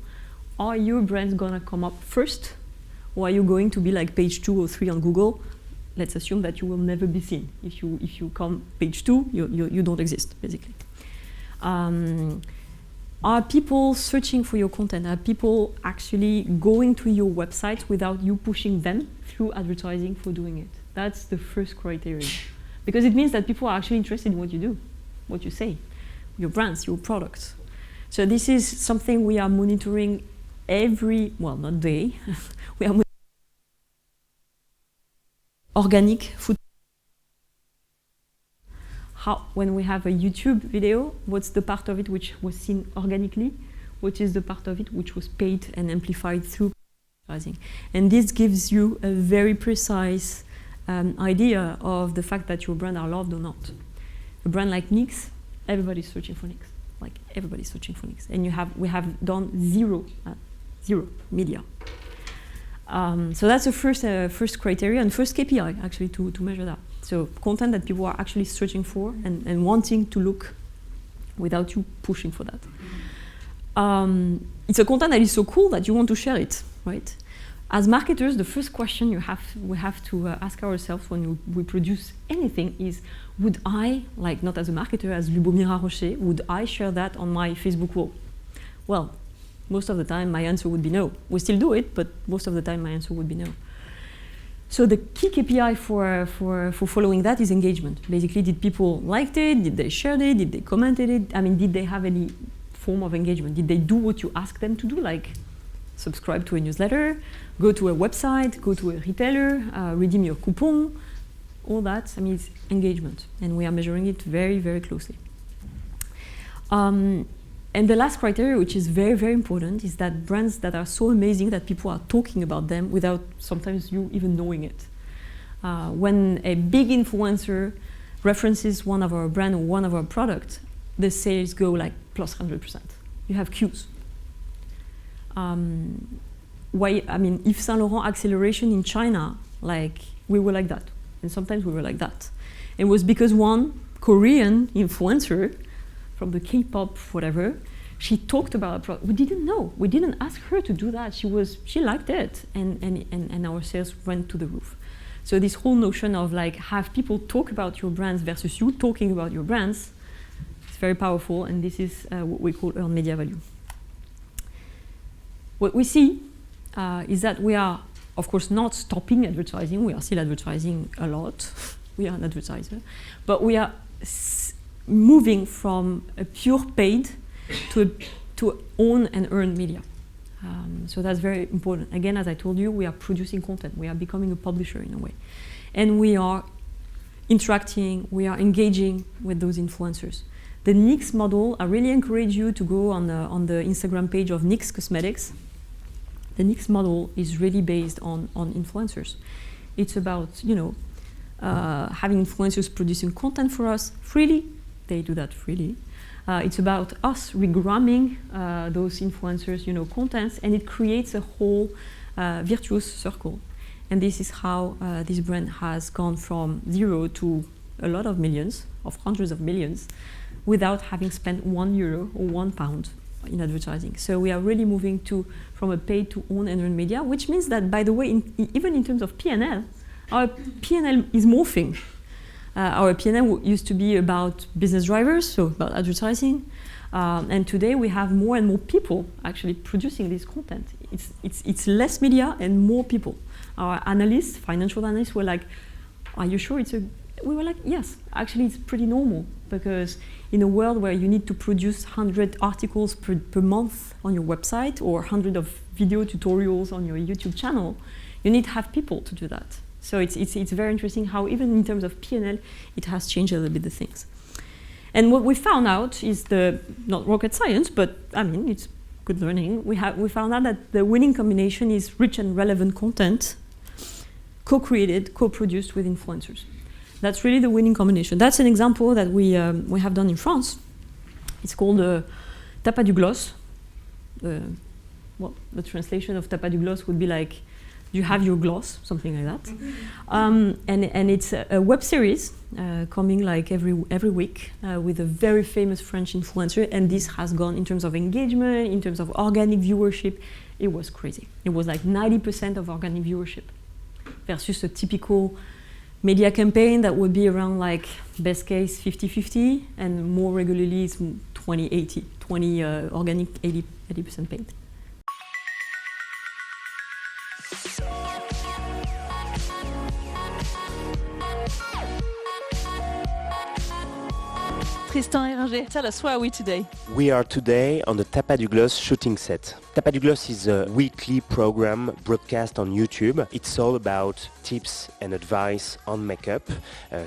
S2: are your brands gonna come up first? Or are you going to be like page 2 or 3 on Google? Let's assume that you will never be seen. If you come page 2, you don't exist, basically. Are people searching for your content? Are people actually going to your website without you pushing them through advertising for doing it? That's the first criteria. Because it means that people are actually interested in what you do, what you say, your brands, your products. So this is something we are monitoring not day, we are organic food. When we have a YouTube video, what's the part of it which was seen organically? What is the part of it which was paid and amplified through advertising? And this gives you a very precise idea of the fact that your brand are loved or not. A brand like NYX, everybody's searching for NYX. Like, everybody's searching for NYX. And we have done zero media. So that's the first criteria and first KPI, actually, to measure that. So content that people are actually searching for and wanting to look without you pushing for that. It's a content that is so cool that you want to share it, right? As marketers, the first question we have to ask ourselves when we produce anything is, would I, like not as a marketer, as Lubomira Rochet, would I share that on my Facebook wall? Well, most of the time my answer would be no. We still do it, but most of the time my answer would be no. So the key KPI for following that is engagement. Basically, did people liked it? Did they shared it? Did they commented it? I mean, did they have any form of engagement? Did they do what you asked them to do, like subscribe to a newsletter, go to a website, go to a retailer, redeem your coupon? All that, I mean, it's engagement. And we are measuring it very, very closely. And the last criteria, which is very, very important, is that brands that are so amazing that people are talking about them without sometimes you even knowing it. When a big influencer references one of our brand or one of our products, the sales go like plus 100%. You have queues. Why? I mean, Yves Saint Laurent acceleration in China, like we were like that, and sometimes we were like that. It was because one Korean influencer from the K-pop, whatever, she talked about a product. We didn't know. We didn't ask her to do that. She liked it, and our sales went to the roof. So this whole notion of like have people talk about your brands versus you talking about your brands, it's very powerful, and this is what we call earned media value. What we see is that we are, of course, not stopping advertising. We are still advertising a lot. We are an advertiser, but we are moving from a pure paid to own and earn media. So that's very important. Again, as I told you, we are producing content. We are becoming a publisher in a way. And we are interacting, we are engaging with those influencers. The NYX model, I really encourage you to go on the Instagram page of NYX Cosmetics. The NYX model is really based on influencers. It's about, having influencers producing content for us freely. They do that freely. It's about us regramming those influencers, contents, and it creates a whole virtuous circle. And this is how this brand has gone from 0 to a lot of millions, of hundreds of millions, without having spent €1 or £1 in advertising. So we are really moving from a paid to own and earned media, which means that, by the way, even in terms of P&L, our P&L is morphing. Our P&L used to be about business drivers, so about advertising, and today we have more and more people actually producing this content. It's less media and more people. Our analysts, financial analysts, were like, "Are you sure it's a?" We were like, "Yes, actually it's pretty normal, because in a world where you need to produce 100 articles per month on your website or 100 of video tutorials on your YouTube channel, you need to have people to do that." So it's very interesting how even in terms of P&L, it has changed a little bit the things. And what we found out is not rocket science, but I mean, it's good learning. We found out that the winning combination is rich and relevant content, co-created, co-produced with influencers. That's really the winning combination. That's an example that we have done in France. It's called Tapas du Gloss. The translation of Tapas du Gloss would be like, you have your gloss, something like that. And it's a web series coming like every week with a very famous French influencer, and this has gone in terms of engagement, in terms of organic viewership. It was crazy. It was like 90% of organic viewership versus a typical media campaign that would be around like best case 50-50, and more regularly it's 20-80, 20 organic, 80% paid.
S9: Tristan Eringer, tell us, where are we today?
S10: We are today on the Tapas du Gloss shooting set. Tapas du Gloss is a weekly program broadcast on YouTube. It's all about tips and advice on makeup,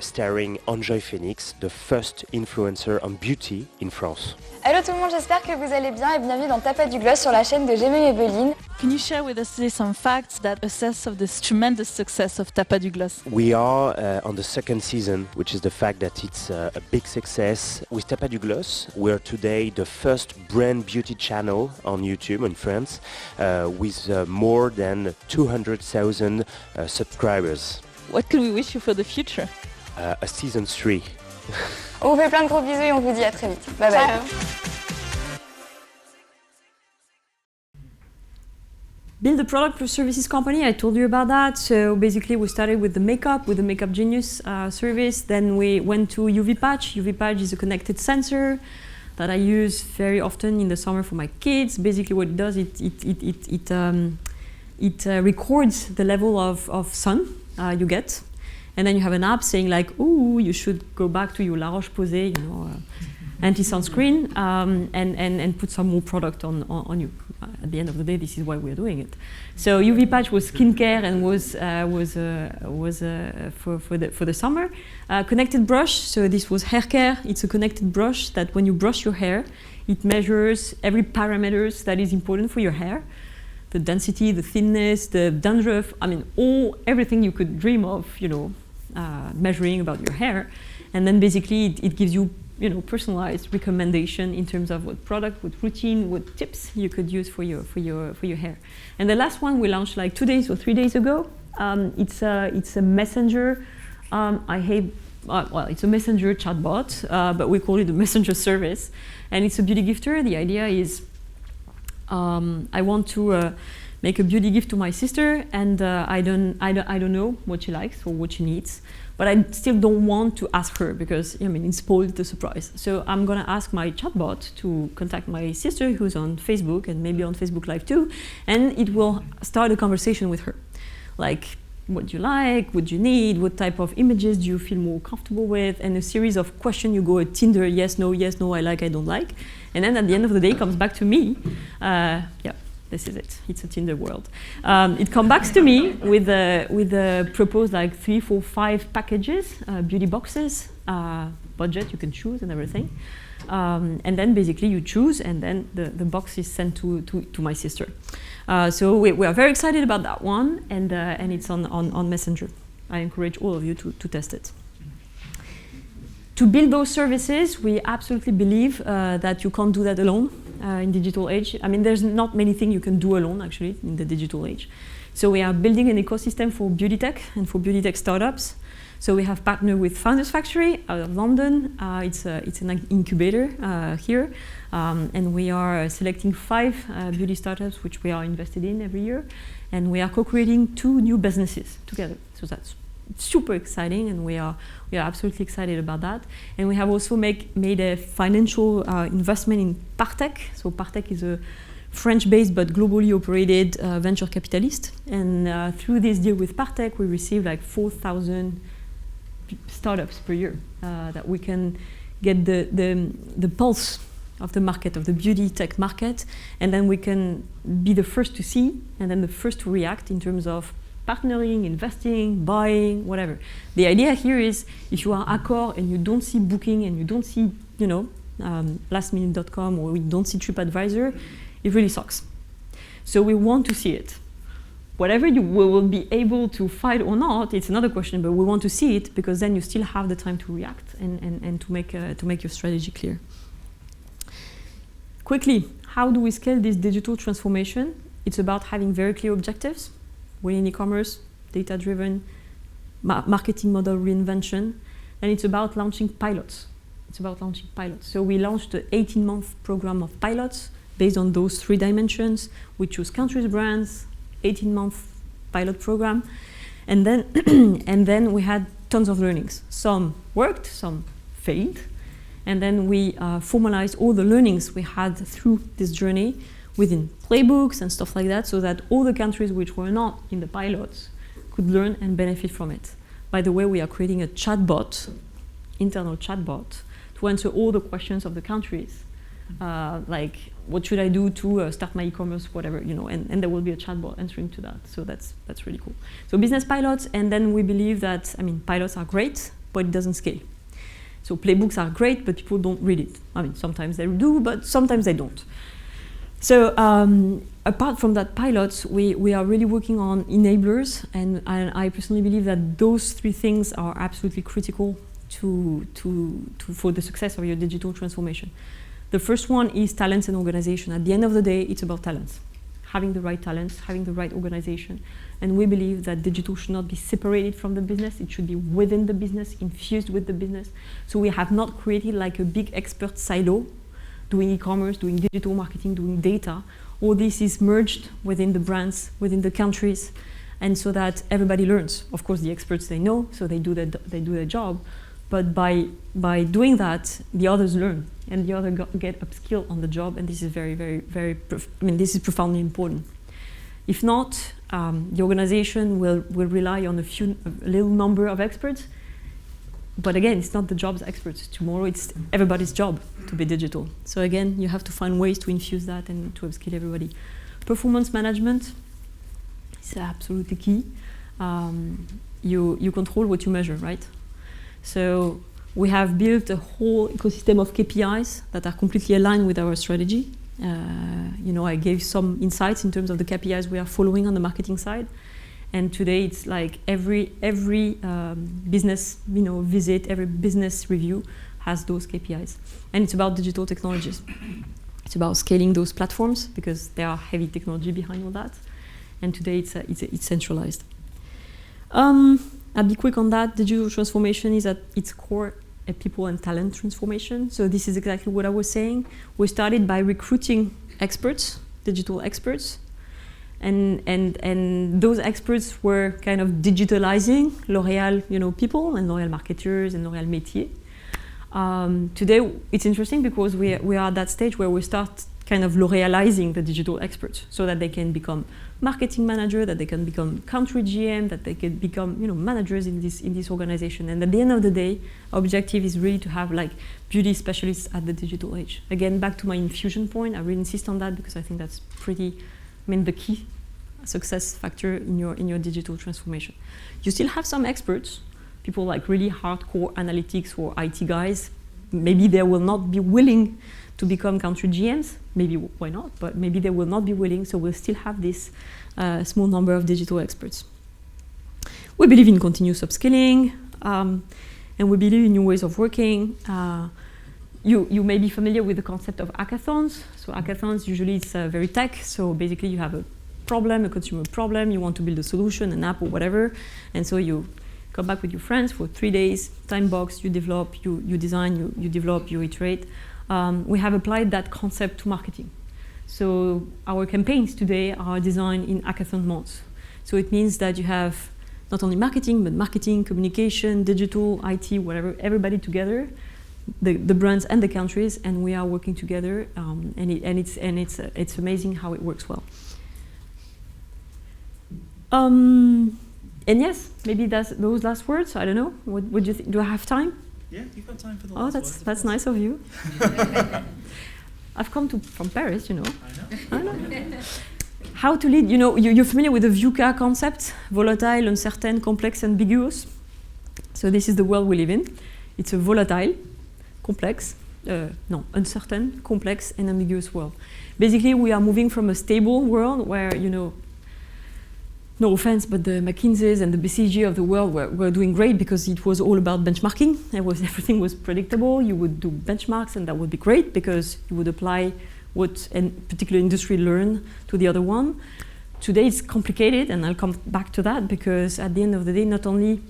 S10: starring Enjoy Phoenix, the first influencer on beauty in France.
S11: Hello tout le monde, j'espère que vous allez bien et bienvenue dans Tapas du Gloss sur la chaîne de Gemma Ebeline.
S9: Can you share with us today some facts that assess of this tremendous success of Tapas du Gloss?
S10: We are on the second season, which is the fact that it's a big success. With Tapas du Gloss, we are today the first brand beauty channel on YouTube in France with more than 200,000 subscribers.
S9: What can we wish you for the future?
S10: A season 3.
S11: On vous fait plein de gros bisous et on vous dit à très vite. Bye bye. Ciao.
S2: Build a product or services company, I told you about that. So basically we started with the Makeup Genius service. Then we went to UV Patch. UV Patch is a connected sensor. that I use very often in the summer for my kids. Basically what it does, it records the level of sun you get. And then you have an app saying like, ooh, you should go back to your La Roche-Posay, anti-sunscreen, and put some more product on you. At the end of the day, this is why we're doing it. So UV patch was skincare and was for the summer. Connected brush, so this was hair care. It's a connected brush that when you brush your hair, it measures every parameters that is important for your hair. The density, the thinness, the dandruff, I mean, everything you could dream of, measuring about your hair. And then basically it gives you, personalized recommendation in terms of what product, what routine, what tips you could use for your hair. And the last one we launched like 2 days or 3 days ago. It's a messenger. It's a messenger chatbot, but we call it a messenger service. And it's a beauty gifter. The idea is I want to make a beauty gift to my sister, and I don't know what she likes or what she needs, but I still don't want to ask her because it spoils the surprise. So I'm gonna ask my chatbot to contact my sister who's on Facebook and maybe on Facebook Live too, and it will start a conversation with her, like what do you like, what do you need, what type of images do you feel more comfortable with, and a series of questions. You go at Tinder, yes, no, I like, I don't like, and then at the end of the day it comes back to me. This is it. It's a Tinder world. It comes back to me with a proposed like 3, 4, 5 packages, beauty boxes, budget you can choose and everything, and then basically you choose, and then the box is sent to my sister. So we are very excited about that one, and it's on Messenger. I encourage all of you to test it. To build those services, we absolutely believe that you can't do that alone. In digital age, there's not many things you can do alone actually in the digital age. So we are building an ecosystem for beauty tech and for beauty tech startups. So we have partnered with Founders Factory out of London. It's an incubator here, and we are selecting 5 beauty startups which we are invested in every year, and we are co-creating 2 new businesses together. So that's super exciting, and we are absolutely excited about that. And we have also made a financial investment in Partech. So Partech is a French-based but globally operated venture capitalist. And through this deal with Partech, we received like 4,000 startups per year that we can get the pulse of the market, of the beauty tech market, and then we can be the first to see and then the first to react in terms of partnering, investing, buying, whatever. The idea here is if you are Accor and you don't see Booking and you don't see, lastminute.com, or you don't see TripAdvisor, it really sucks. So we want to see it. Whatever you will be able to fight or not, it's another question, but we want to see it because then you still have the time to react and to make your strategy clear. Quickly, how do we scale this digital transformation? It's about having very clear objectives. We're in e-commerce, data-driven, marketing model reinvention, and it's about launching pilots. So we launched an 18-month program of pilots based on those 3 dimensions. We choose countries, brands, 18-month pilot program, and then we had tons of learnings. Some worked, some failed, and then we formalized all the learnings we had through this journey within playbooks and stuff like that, so that all the countries which were not in the pilots could learn and benefit from it. By the way, we are creating a chatbot, internal chatbot, to answer all the questions of the countries, like what should I do to start my e-commerce, whatever, and there will be a chatbot answering to that. So that's really cool. So business pilots, and then we believe that, pilots are great, but it doesn't scale. So playbooks are great, but people don't read it. Sometimes they do, but sometimes they don't. So apart from that pilots, we are really working on enablers, and I personally believe that those 3 things are absolutely critical for the success of your digital transformation. The first one is talents and organization. At the end of the day, it's about talents. Having the right talents, having the right organization. And we believe that digital should not be separated from the business. It should be within the business, infused with the business. So we have not created like a big expert silo, doing e-commerce, doing digital marketing, doing data. All this is merged within the brands, within the countries, and so that everybody learns. Of course, the experts, they know, so they do their job, but by doing that, the others learn, and the other get upskill on the job, and this is very, very, very, this is profoundly important. If not, the organization will rely on a little number of experts, but again, it's not the job's experts. Tomorrow, it's everybody's job to be digital. So again, you have to find ways to infuse that and to upskill everybody. Performance management is absolutely key. You control what you measure, right? So we have built a whole ecosystem of KPIs that are completely aligned with our strategy. I gave some insights in terms of the KPIs we are following on the marketing side. And today it's like every business visit, every business review has those KPIs. And it's about digital technologies. It's about scaling those platforms because there are heavy technology behind all that. And today it's centralized. I'll be quick on that. Digital transformation is at its core a people and talent transformation. So this is exactly what I was saying. We started by recruiting experts, digital experts, and those experts were kind of digitalizing L'Oréal, people and L'Oréal marketers and L'Oréal métier. Today it's interesting because we are at that stage where we start kind of L'Oréalizing the digital experts so that they can become marketing manager, that they can become country GM, that they can become managers in this organization. And at the end of the day, our objective is really to have like beauty specialists at the digital age. Again, back to my infusion point, I really insist on that because I think that's pretty, the key success factor in your digital transformation. You still have some experts, people like really hardcore analytics or IT guys. Maybe they will not be willing to become country GMs, maybe why not, but maybe they will not be willing, so we'll still have this small number of digital experts. We believe in continuous upskilling, and we believe in new ways of working. You may be familiar with the concept of hackathons. So hackathons, usually it's very tech, so basically you have a problem, a consumer problem, you want to build a solution, an app or whatever, and so you come back with your friends for 3 days, time box, you develop, you design, you develop, you iterate. We have applied that concept to marketing. So our campaigns today are designed in hackathon modes. So it means that you have not only marketing, but marketing, communication, digital, IT, whatever, everybody together, the brands and the countries, and we are working together, and it's amazing how it works well. And yes, maybe those last words. I don't know. What do you think? Do I have time?
S1: Yeah, you've got time for the last words.
S2: That's nice of you. I've come from Paris, I know. How to lead? You're familiar with the VUCA concept: volatile, uncertain, complex, ambiguous. So this is the world we live in. It's a volatile, complex, uncertain, complex, and ambiguous world. Basically, we are moving from a stable world where no offense, but the McKinseys and the BCG of the world were doing great because it was all about benchmarking. Everything was predictable. You would do benchmarks, and that would be great because you would apply what a particular industry learned to the other one. Today it's complicated, and I'll come back to that because at the end of the day, not only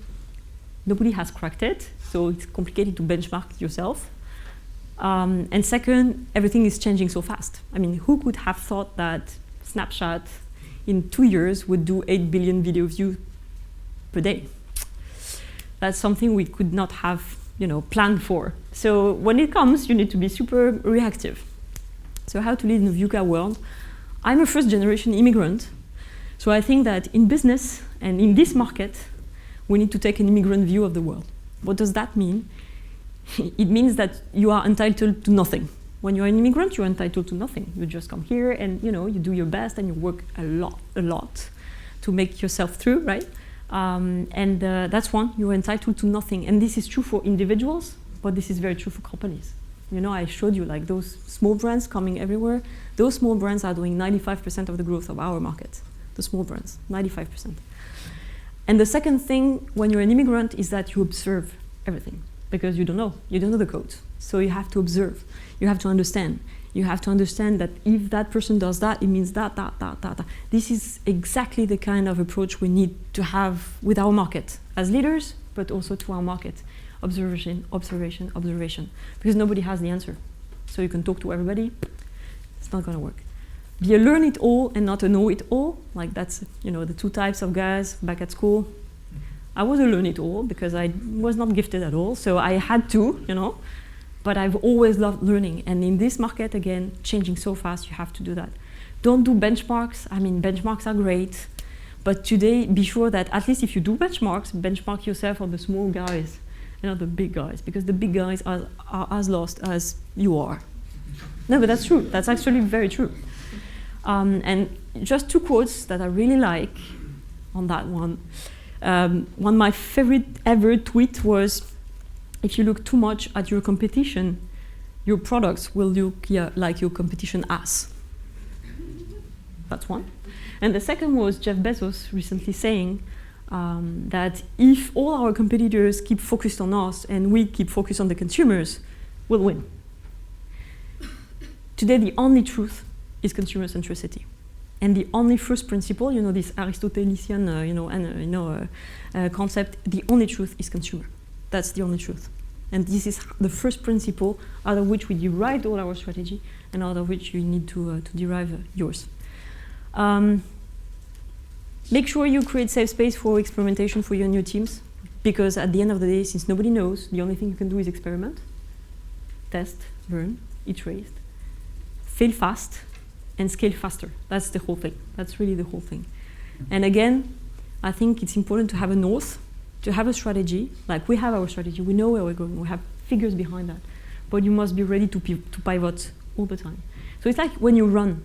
S2: nobody has cracked it, so it's complicated to benchmark yourself. And second, everything is changing so fast. Who could have thought that Snapchat in 2 years would do 8 billion video views per day? That's something we could not have, planned for. So when it comes, you need to be super reactive. So how to lead in the VUCA world? I'm a first-generation immigrant, so I think that in business and in this market, we need to take an immigrant view of the world. What does that mean? It means that you are entitled to nothing. When you're an immigrant, you're entitled to nothing. You just come here and you do your best and you work a lot to make yourself through, right? That's one, you're entitled to nothing. And this is true for individuals, but this is very true for companies. I showed you like those small brands coming everywhere. Those small brands are doing 95% of the growth of our market. The small brands, 95%. And the second thing when you're an immigrant is that you observe everything because you don't know the code. So you have to observe. You have to understand. You have to understand that if that person does that, it means that. This is exactly the kind of approach we need to have with our market as leaders, but also to our market. Observation. Because nobody has the answer. So you can talk to everybody. It's not going to work. Be a learn-it-all and not a know-it-all. Like that's, the two types of guys back at school. I was a learn-it-all because I was not gifted at all, so I had to, you know. But I've always loved learning, and in this market, again, changing so fast, you have to do that. Don't do benchmarks. I mean, benchmarks are great, but today, be sure that at least if you do benchmarks, benchmark yourself on the small guys and not the big guys, because the big guys are as lost as you are. No, but that's true. That's actually very true. And just 2 quotes that I really like on that one. One of my favorite ever tweet was, if you look too much at your competition, your products will look like your competition ass. That's one. And the second was Jeff Bezos recently saying that if all our competitors keep focused on us and we keep focused on the consumers, we'll win. Today, the only truth is consumer centricity. And the only first principle, you know, this Aristotelian, concept, the only truth is consumer. That's the only truth. And this is the first principle out of which we derived all our strategy and out of which you need to derive yours. Make sure you create safe space for experimentation for your new teams, because at the end of the day, since nobody knows, the only thing you can do is experiment, test, learn, iterate, fail fast, and scale faster. That's the whole thing. That's really the whole thing. And again, I think it's important to have a north, to have a strategy. Like we have our strategy, we know where we're going, we have figures behind that. But you must be ready to pivot all the time. So it's like when you run.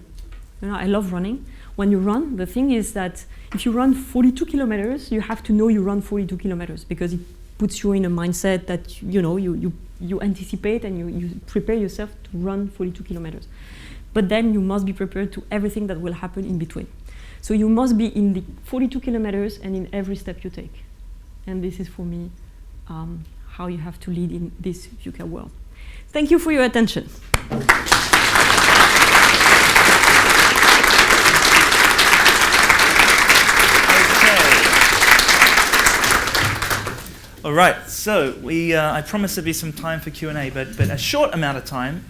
S2: You know, I love running. When you run, the thing is that if you run 42 kilometers, you have to know you run 42 kilometers because it puts you in a mindset that you anticipate and you prepare yourself to run 42 kilometers. But then you must be prepared to everything that will happen in between. So you must be in the 42 kilometers and in every step you take. And this is for me how you have to lead in this VUCA world. Thank you for your attention.
S1: All right, so I promised there'd be some time for Q&A, but a short amount of time.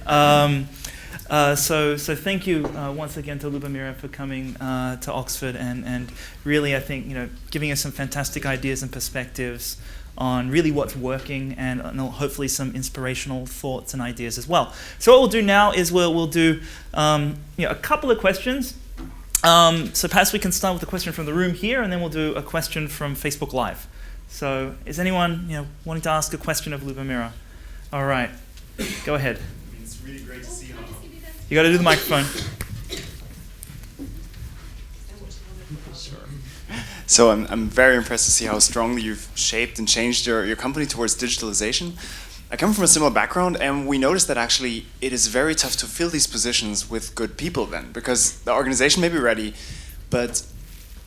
S1: So thank you once again to Lubomira for coming to Oxford and really, I think, giving us some fantastic ideas and perspectives on really what's working and hopefully some inspirational thoughts and ideas as well. So what we'll do now is we'll do a couple of questions. So perhaps we can start with a question from the room here, and then we'll do a question from Facebook Live. So is anyone wanting to ask a question of Lubomira? All right, go ahead.
S12: It's really great to see how...
S1: You got to do the microphone.
S12: Sure. So I'm very impressed to see how strongly you've shaped and changed your company towards digitalization. I come from a similar background, and we noticed that actually it is very tough to fill these positions with good people then, because the organization may be ready, but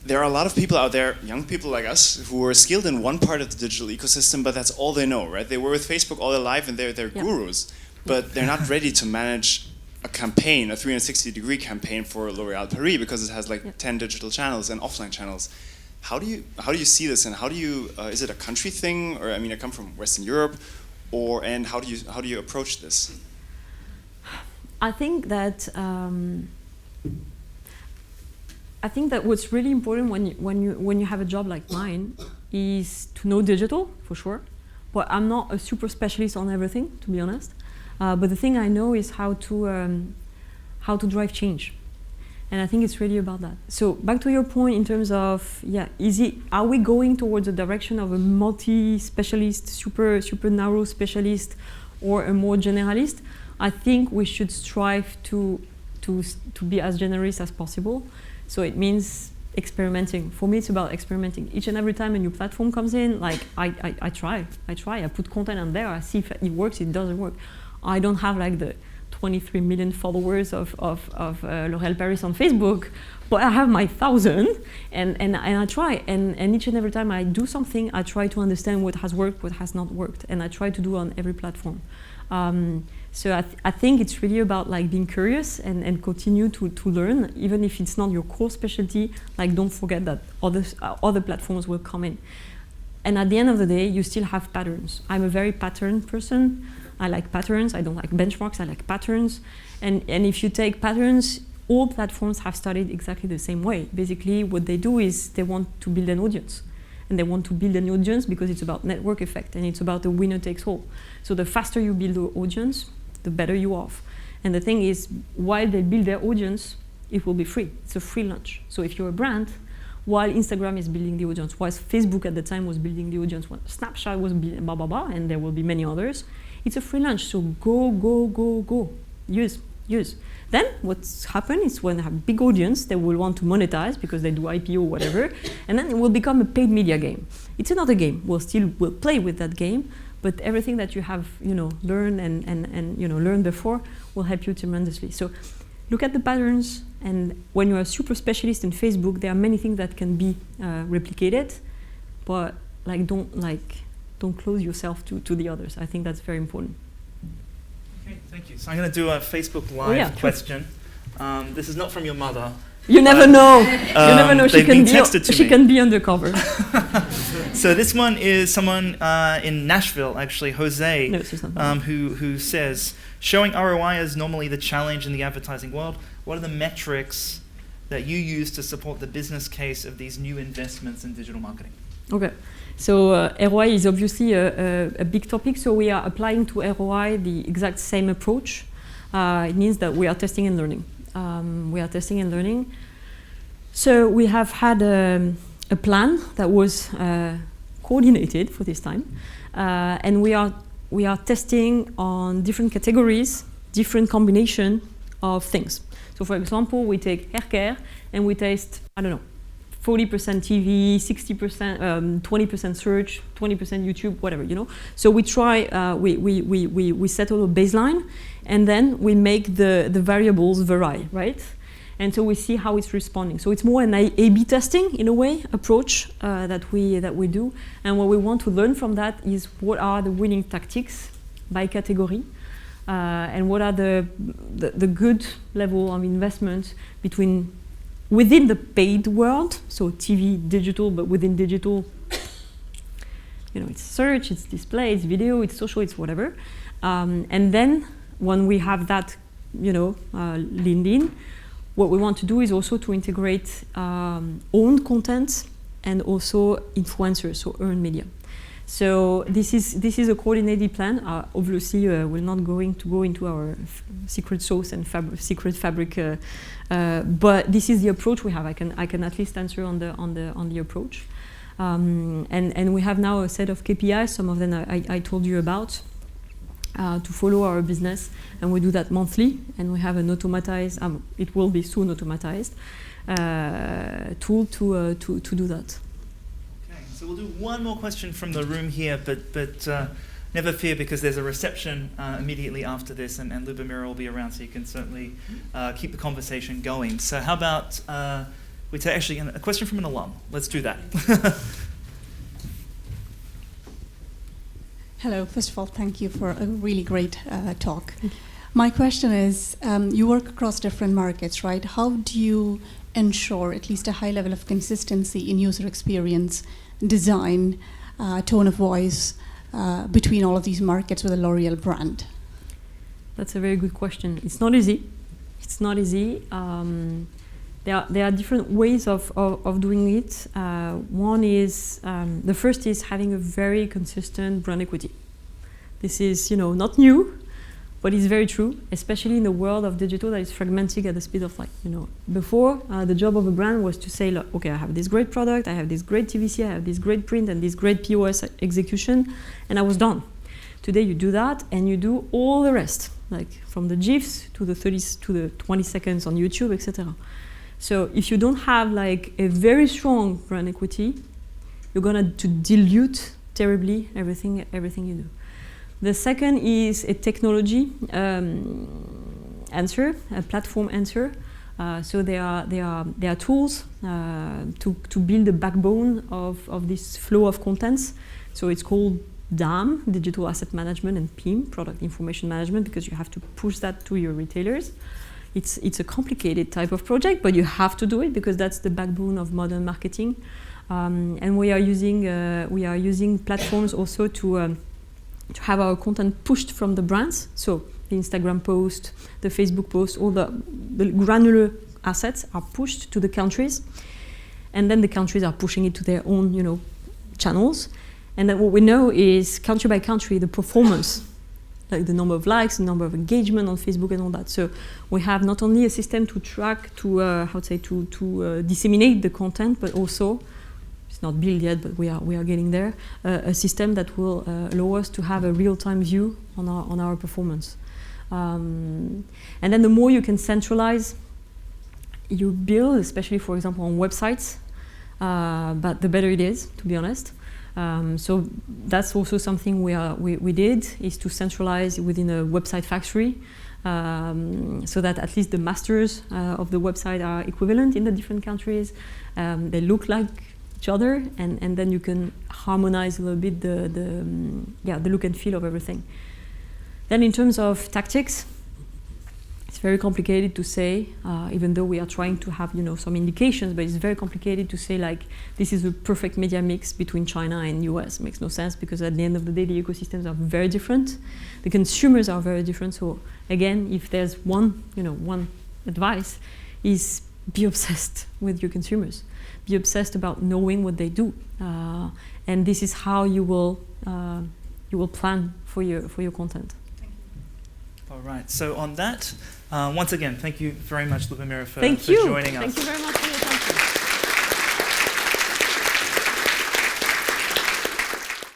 S12: there are a lot of people out there, young people like us, who are skilled in one part of the digital ecosystem, but that's all they know, right? They were with Facebook all their life and they're gurus, but they're not ready to manage a campaign, a 360-degree campaign for L'Oréal Paris, because it has like 10 digital channels and offline channels. How do you see this, and how do you is it a country thing, or I mean, I come from Western Europe, and how do you approach this?
S2: I think that what's really important when you have a job like mine is to know digital for sure. But I'm not a super specialist on everything, to be honest. But the thing I know is how to drive change, and I think it's really about that. So back to your point in terms of are we going towards a direction of a multi-specialist, super narrow specialist, or a more generalist? I think we should strive to be as generous as possible. So it means experimenting. For me, it's about experimenting. Each and every time a new platform comes in, like I try. I put content on there. I see if it works. It doesn't work. I don't have like the 23 million followers of L'Oréal Paris on Facebook, but I have my 1,000, and I try. And each and every time I do something, I try to understand what has worked, what has not worked, and I try to do on every platform. So I think it's really about like being curious and continue to learn, even if it's not your core specialty. Like, don't forget that other platforms will come in. And at the end of the day, you still have patterns. I'm a very pattern person. I like patterns. I don't like benchmarks. I like patterns. And if you take patterns, all platforms have started exactly the same way. Basically, what they do is they want to build an audience. and they want to build an audience because it's about network effect and it's about the winner takes all. So the faster you build the audience, the better you are. And the thing is, while they build their audience, it will be free. It's a free lunch. So if you're a brand, while Instagram is building the audience, while Facebook at the time was building the audience, while Snapchat was building blah, blah, blah, and there will be many others, it's a free lunch. So go. Use. Then what's happened is when they have big audience, they will want to monetize because they do IPO or whatever, and then it will become a paid media game. It's another game. We'll play with that game, but everything that you have, learned and learned before will help you tremendously. So look at the patterns, and when you're a super specialist in Facebook, there are many things that can be replicated, but don't close yourself to the others. I think that's very important.
S1: Okay, thank you. So I'm going to do a Facebook Live question. This is not from your mother.
S2: You never know. You never know. She can be undercover.
S1: So this one is someone in Nashville, actually, Jose,
S2: no, she's not
S1: who says, showing ROI is normally the challenge in the advertising world. What are the metrics that you use to support the business case of these new investments in digital marketing?
S2: Okay. So ROI is obviously a big topic. So we are applying to ROI the exact same approach. It means that we are testing and learning. So we have had a plan that was coordinated for this time, and we are testing on different categories, different combination of things. So for example, we take hair care and we test, 40% TV, 60%, 20% search, 20% YouTube, whatever, So we try, we settle a baseline, and then we make the variables vary, right? And so we see how it's responding. So it's more an A/B testing, in a way, approach that we do. And what we want to learn from that is what are the winning tactics by category, and what are the good level of investment within the paid world, so TV, digital, but within digital, it's search, it's display, it's video, it's social, it's whatever. And then when we have that, leaned in, what we want to do is also to integrate owned content and also influencers, so earned media. So this is a coordinated plan. Obviously, we're not going to go into our secret sauce and secret fabric, but this is the approach we have. I can at least answer on the approach, and we have now a set of KPIs. Some of them I told you about to follow our business, and we do that monthly. And we have an automatized. It will be soon automatized tool to do that.
S1: So we'll do one more question from the room here, but never fear, because there's a reception immediately after this, and Lubomira will be around, so you can certainly keep the conversation going. So how about we take actually a question from an alum? Let's do that.
S13: Hello. First of all, thank you for a really great talk. My question is, you work across different markets, right? How do you ensure at least a high level of consistency in user experience, design, tone of voice between all of these markets with a L'Oreal brand?
S2: That's a very good question. It's not easy. There are different ways of doing it. One is, the first is having a very consistent brand equity. This is, not new, but it's very true, especially in the world of digital that is fragmented at the speed of light. Before, the job of a brand was to say, look, okay, I have this great product, I have this great TVC, I have this great print, and this great POS execution, and I was done. Today, you do that, and you do all the rest, like from the GIFs to the 30 to the 20 seconds on YouTube, etc. So if you don't have like a very strong brand equity, you're gonna dilute terribly everything you do. The second is a technology answer, a platform answer. So there are tools to build the backbone of this flow of contents. So it's called DAM, Digital Asset Management, and PIM, Product Information Management, because you have to push that to your retailers. It's a complicated type of project, but you have to do it because that's the backbone of modern marketing. And we are using platforms also to have our content pushed from the brands. So the Instagram post, the Facebook post, all the granular assets are pushed to the countries, and then the countries are pushing it to their own, channels, and then what we know is country by country the performance, like the number of likes, the number of engagement on Facebook and all that. So we have not only a system to track, to disseminate the content, but also, it's not built yet, but we are getting there, a system that will allow us to have a real-time view on our performance. And then the more you can centralize your build, especially for example on websites, but the better it is, to be honest. So that's also something we did, is to centralize within a website factory, so that at least the masters of the website are equivalent in the different countries. They look like each other, and then you can harmonize a little bit the look and feel of everything. Then in terms of tactics, it's very complicated to say, even though we are trying to have some indications, but it's very complicated to say like this is a perfect media mix between China and US. It makes no sense, because at the end of the day the ecosystems are very different, the consumers are very different. So again, if there's one advice, is be obsessed with your consumers, be obsessed about knowing what they do, and this is how you will plan for your content.
S1: All right, so on that, once again, thank you very much, Lubomira, for
S2: joining
S1: us.
S2: Thank you very much.